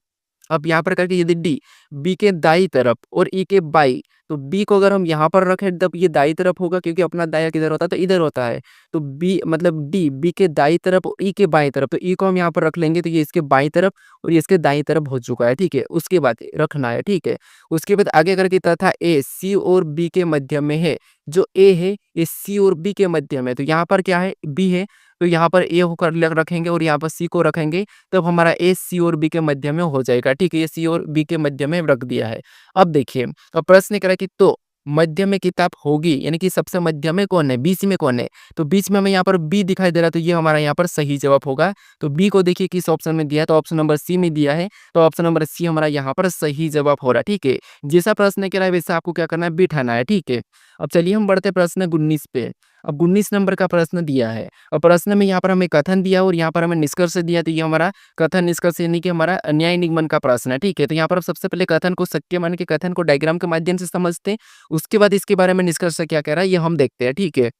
अब यहाँ पर करके यदि डी बी के दाई तरफ और ई के बाई, तो बी को अगर हम यहाँ पर रखें तब ये दाई तरफ होगा, क्योंकि अपना दाया किधर होता है? तो इधर होता है। तो बी मतलब डी बी के दाई तरफ और ई के बाई तरफ, तो ई को हम यहाँ पर रख लेंगे, तो ये इसके बाई तरफ और ये इसके दाई तरफ हो चुका है, ठीक है। उसके बाद रखना है, ठीक है। उसके बाद आगे करके तथा ए सी और बी के मध्य में है। जो ए है ये सी और बी के मध्य में, तो यहाँ पर क्या है? बी है, तो यहाँ पर ए होकर रखेंगे और यहाँ पर सी को रखेंगे, तब हमारा ए सी और बी के मध्य में हो जाएगा, ठीक है। ये सी और बी के मध्य में रख दिया है। अब देखिए अब प्रश्न करा कि तो मध्य में किताब होगी, यानी कि सबसे मध्य में कौन है? बीच में कौन है? तो बीच में हमें यहाँ पर बी दिखाई दे रहा है, तो ये हमारा यहाँ पर सही जवाब होगा। तो बी को देखिए किस ऑप्शन में दिया है? तो ऑप्शन नंबर सी में दिया है। तो ऑप्शन नंबर सी हमारा यहाँ पर सही जवाब हो रहा है, ठीक है। जैसा प्रश्न कह रहा है वैसा आपको क्या करना है? बिठाना है, ठीक है। अब चलिए हम बढ़ते प्रश्न 19 पे। अब 19 नंबर का प्रश्न दिया है, और प्रश्न में यहाँ पर हमें कथन दिया और यहाँ पर हमें निष्कर्ष दिया। तो ये हमारा कथन निष्कर्ष यानी कि हमारा न्याय निगमन का प्रश्न है, ठीक है। तो यहाँ पर सबसे पहले कथन को सत्य मान के कथन को डायग्राम के माध्यम से समझते हैं। उसके बाद इसके बारे में निष्कर्ष क्या कह रहा है ये हम देखते हैं, ठीक है।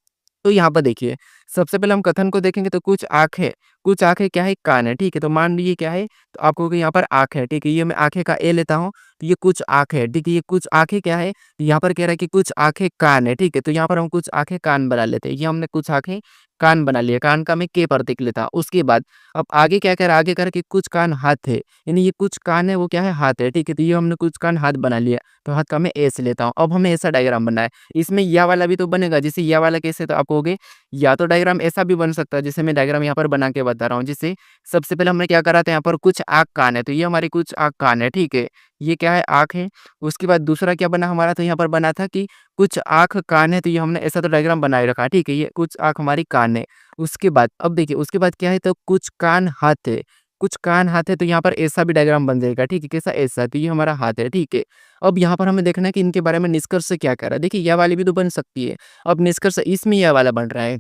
तो यहाँ पर देखिए सबसे पहले हम कथन को देखेंगे, तो कुछ आंखें क्या है? कान है, ठीक है। तो मान लीजिए क्या है? तो आपको कि यहाँ पर आंख है, ठीक है। ये मैं आंखें का ए लेता हूँ, तो ये कुछ आंखें है, ठीक है। ये कुछ आंखें क्या है? तो यहाँ पर कह रहा है कि कुछ आंखें कान है, ठीक है। तो यहाँ पर हम कुछ आंखें कान बना लेते हैं। ये हमने कुछ आंखें कान बना लिया, कान का मैं के प्रतीक लेता हूँ। उसके बाद अब आगे क्या कह रहा है? आगे कह रहा है कि कुछ कान हाथ है, यानी ये कुछ कान है वो क्या है? हाथ है, ठीक है। तो ये हमने कुछ कान हाथ बना लिया, तो हाथ का मैं ए से लेता हूँ। अब हमें ऐसा डायग्राम बनना है। इसमें या वाला भी तो बनेगा, जैसे या वाला कैसे? तो आप कहोगे या तो डायग्राम ऐसा भी बन सकता है, जैसे मैं डायग्राम यहाँ पर बना के बता रहा हूँ। जैसे सबसे पहले हमने क्या करा था? यहाँ पर कुछ आँख कान है, तो ये हमारी कुछ आँख कान है, ठीक है। ये क्या है? आँख है। उसके बाद दूसरा क्या बना हमारा? तो यहाँ पर बना था कि कुछ आँख कान है, तो ये हमने ऐसा तो डायग्राम बनाए रखा है, ठीक है। ये कुछ आँख हमारी कान है। उसके बाद अब देखिए उसके बाद क्या है? तो कुछ कान हाथ है, कुछ कान हाथ है, तो यहाँ पर ऐसा भी डायग्राम बन जाएगा, ठीक है। कैसा? ऐसा। तो ये हमारा हाथ है, ठीक है। अब यहाँ पर हमें देखना है कि इनके बारे में निष्कर्ष क्या कह रहा है। देखिए यह वाली भी तो बन सकती है। अब निष्कर्ष इसमें यह वाला बन रहा है।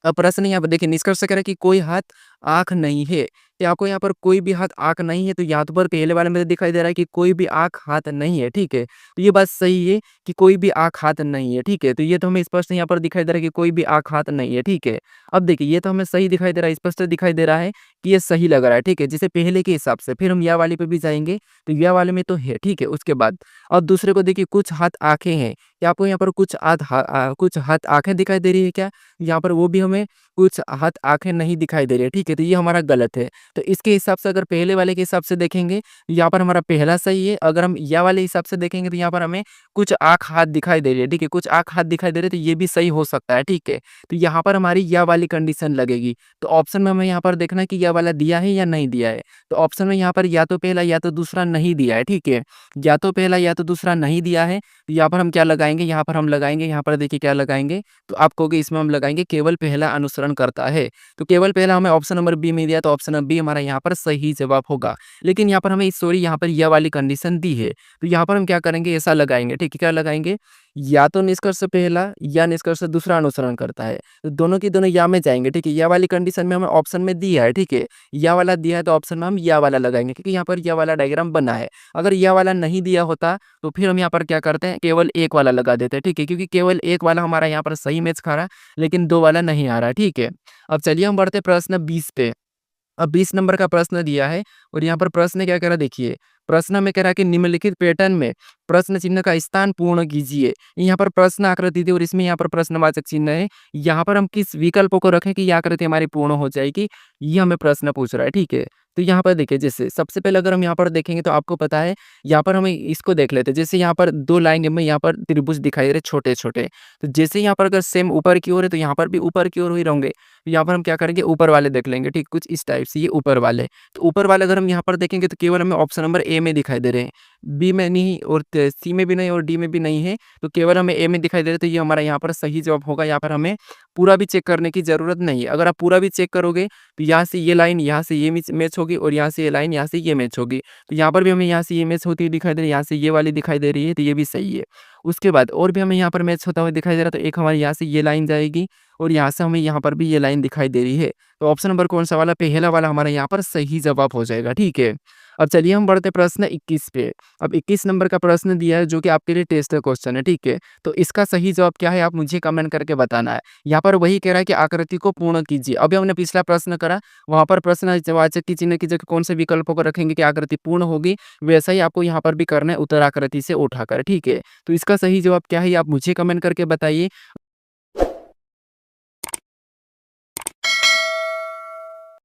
अब प्रश्न यहाँ पर देखिए निष्कर्ष कह रहा है कि कोई हाथ आँख नहीं है। तो आपको यहाँ पर कोई भी हाथ आँख नहीं है, तो यहाँ पर पहले वाले में दिखाई दे रहा है कि कोई भी आँख हाथ नहीं है, ठीक है। तो ये बात सही है कि कोई भी आँख हाथ नहीं है, ठीक है। तो ये तो हमें स्पष्ट यहाँ पर दिखाई दे रहा है कि कोई भी आँख हाथ नहीं है, ठीक है। अब देखिए ये तो हमें सही दिखाई दे रहा है, स्पष्ट दिखाई दे रहा है कि ये सही लग रहा है, ठीक है। जैसे पहले के हिसाब से फिर हम या वाले पे भी जाएंगे, तो या वाले में तो है, ठीक है। उसके बाद अब दूसरे को देखिए कुछ हाथ आँखें हैं, क्या आपको यहाँ पर कुछ हाथ आँखें दिखाई दे रही है क्या? यहाँ पर वो भी हमें कुछ हाथ आँखें नहीं दिखाई दे रही है, ठीक है? तो ये हमारा गलत है। तो इसके हिसाब से अगर पहले वाले के हिसाब से देखेंगे, यहाँ पर हमारा पहला सही है। अगर हम या वाले हिसाब से देखेंगे तो यहाँ पर हमें कुछ आँख हाथ दिखाई दे रही है, ठीक है? कुछ आँख हाथ दिखाई दे रहे हैं तो ये भी सही हो सकता है, ठीक है? तो यहाँ पर हमारी या वाली कंडीशन लगेगी। तो ऑप्शन में हमें यहाँ पर देखना है कि या वाला दिया है या नहीं दिया है। तो ऑप्शन में यहाँ पर या तो पहला या तो दूसरा नहीं दिया है, ठीक है? या तो पहला या तो दूसरा नहीं दिया है, तो यहाँ पर हम क्या लगाएँगे? यहाँ पर हम लगाएँगे, यहाँ पर देखिए क्या लगाएँगे? तो आप कहोगे इसमें हम लगाएँगे केवल पहला अनुसरण करता है। तो केवल पहला हमें ऑप्शन नंबर बी में दिया, तो ऑप्शन नंबर बी हमारा यहाँ पर सही जवाब होगा। लेकिन यहाँ पर हमें सॉरी यहाँ पर या वाली कंडीशन दी है, तो यहाँ पर हम क्या करेंगे? ऐसा लगाएँगे, ठीक है? क्या लगाएँगे? या तो निष्कर्ष पहला या निष्कर्ष दूसरा अनुसरण करता है। तो दोनों की दोनों या में जाएँगे, ठीक है? या वाली कंडीशन में हमें ऑप्शन में दिया है, ठीक है? या वाला दिया है तो ऑप्शन में हम या वाला लगाएँगे क्योंकि यहाँ पर या वाला डायग्राम बना है। अगर या वाला नहीं दिया होता तो फिर हम यहाँ पर क्या करते हैं? केवल एक वाला लगा देते हैं, ठीक है? क्योंकि केवल एक वाला हमारा यहाँ पर सही मैच खा रहा है, लेकिन 2 वाला नहीं आ रहा है, ठीक है? अब चलिए हम बढ़ते हैं प्रश्न 20 पे। अब 20 नंबर का प्रश्न दिया है और यहाँ पर प्रश्न क्या कह रहा है देखिए, प्रश्न में कह रहा है कि निम्नलिखित पैटर्न में प्रश्न चिन्ह का स्थान पूर्ण कीजिए। यहाँ पर प्रश्न आकृति थी और इसमें यहाँ पर प्रश्नवाचक चिन्ह है। यहाँ पर हम किस विकल्प को रखें कि ये आकृति हमारी पूर्ण हो जाएगी, ये हमें प्रश्न पूछ रहा है, ठीक है? तो यहाँ पर देखिए जैसे सबसे पहले अगर हम यहाँ पर देखेंगे तो आपको पता है, यहाँ पर हमें इसको देख लेते हैं। जैसे यहाँ पर 2 लाइन में यहाँ पर त्रिभुज दिखाई दे रहे छोटे-छोटे। तो जैसे यहाँ पर अगर सेम ऊपर की ओर है तो यहाँ पर भी ऊपर की ओर ही रहेंगे। तो यहाँ पर हम क्या करेंगे? ऊपर वाले देख लेंगे, ठीक? कुछ इस टाइप से ये ऊपर वाले। तो ऊपर वाले अगर हम यहाँ पर देखेंगे तो केवल हमें ऑप्शन नंबर ए में दिखाई दे रहे हैं। बी में नहीं और सी में भी नहीं और डी में भी नहीं है, तो केवल हमें ए में दिखाई दे रहे हैं, तो ये हमारा यहाँ पर सही जवाब होगा। यहाँ पर हमें पूरा भी चेक करने की ज़रूरत नहीं है। अगर आप पूरा भी चेक करोगे तो यहाँ से ये लाइन यहाँ से ये मैच होगी और यहाँ से ये लाइन यहाँ से ये मैच होगी। तो यहाँ पर भी हमें यहाँ से ये मैच होती हुई दिखाई दे रही है, यहाँ से ये वाली दिखाई दे रही है, तो ये भी सही है। उसके बाद और भी हमें यहाँ पर मैच होता हुआ दिखाई दे रहा है, तो एक हमारे यहाँ से ये लाइन जाएगी और यहाँ से हमें यहाँ पर भी ये लाइन दिखाई दे रही है। तो ऑप्शन नंबर कौन-सा वाला? पहला वाला हमारा यहाँ पर सही जवाब हो जाएगा, ठीक है? अब चलिए हम बढ़ते प्रश्न 21 पे। अब 21 नंबर का प्रश्न दिया है जो कि आपके लिए टेस्ट क्वेश्चन है, ठीक है? तो इसका सही जवाब क्या है आप मुझे कमेंट करके बताना है। यहाँ पर वही कह रहा है कि आकृति को पूर्ण कीजिए। अभी हमने पिछला प्रश्न करा, वहाँ पर प्रश्नवाचक की चिन्ह की जगह कौन से विकल्पों को रखेंगे कि आकृति पूर्ण होगी, वैसा ही आपको यहाँ पर भी करना है उत्तर आकृति से उठाकर, ठीक है? तो इसका सही जवाब क्या है ये आप मुझे कमेंट करके बताइए।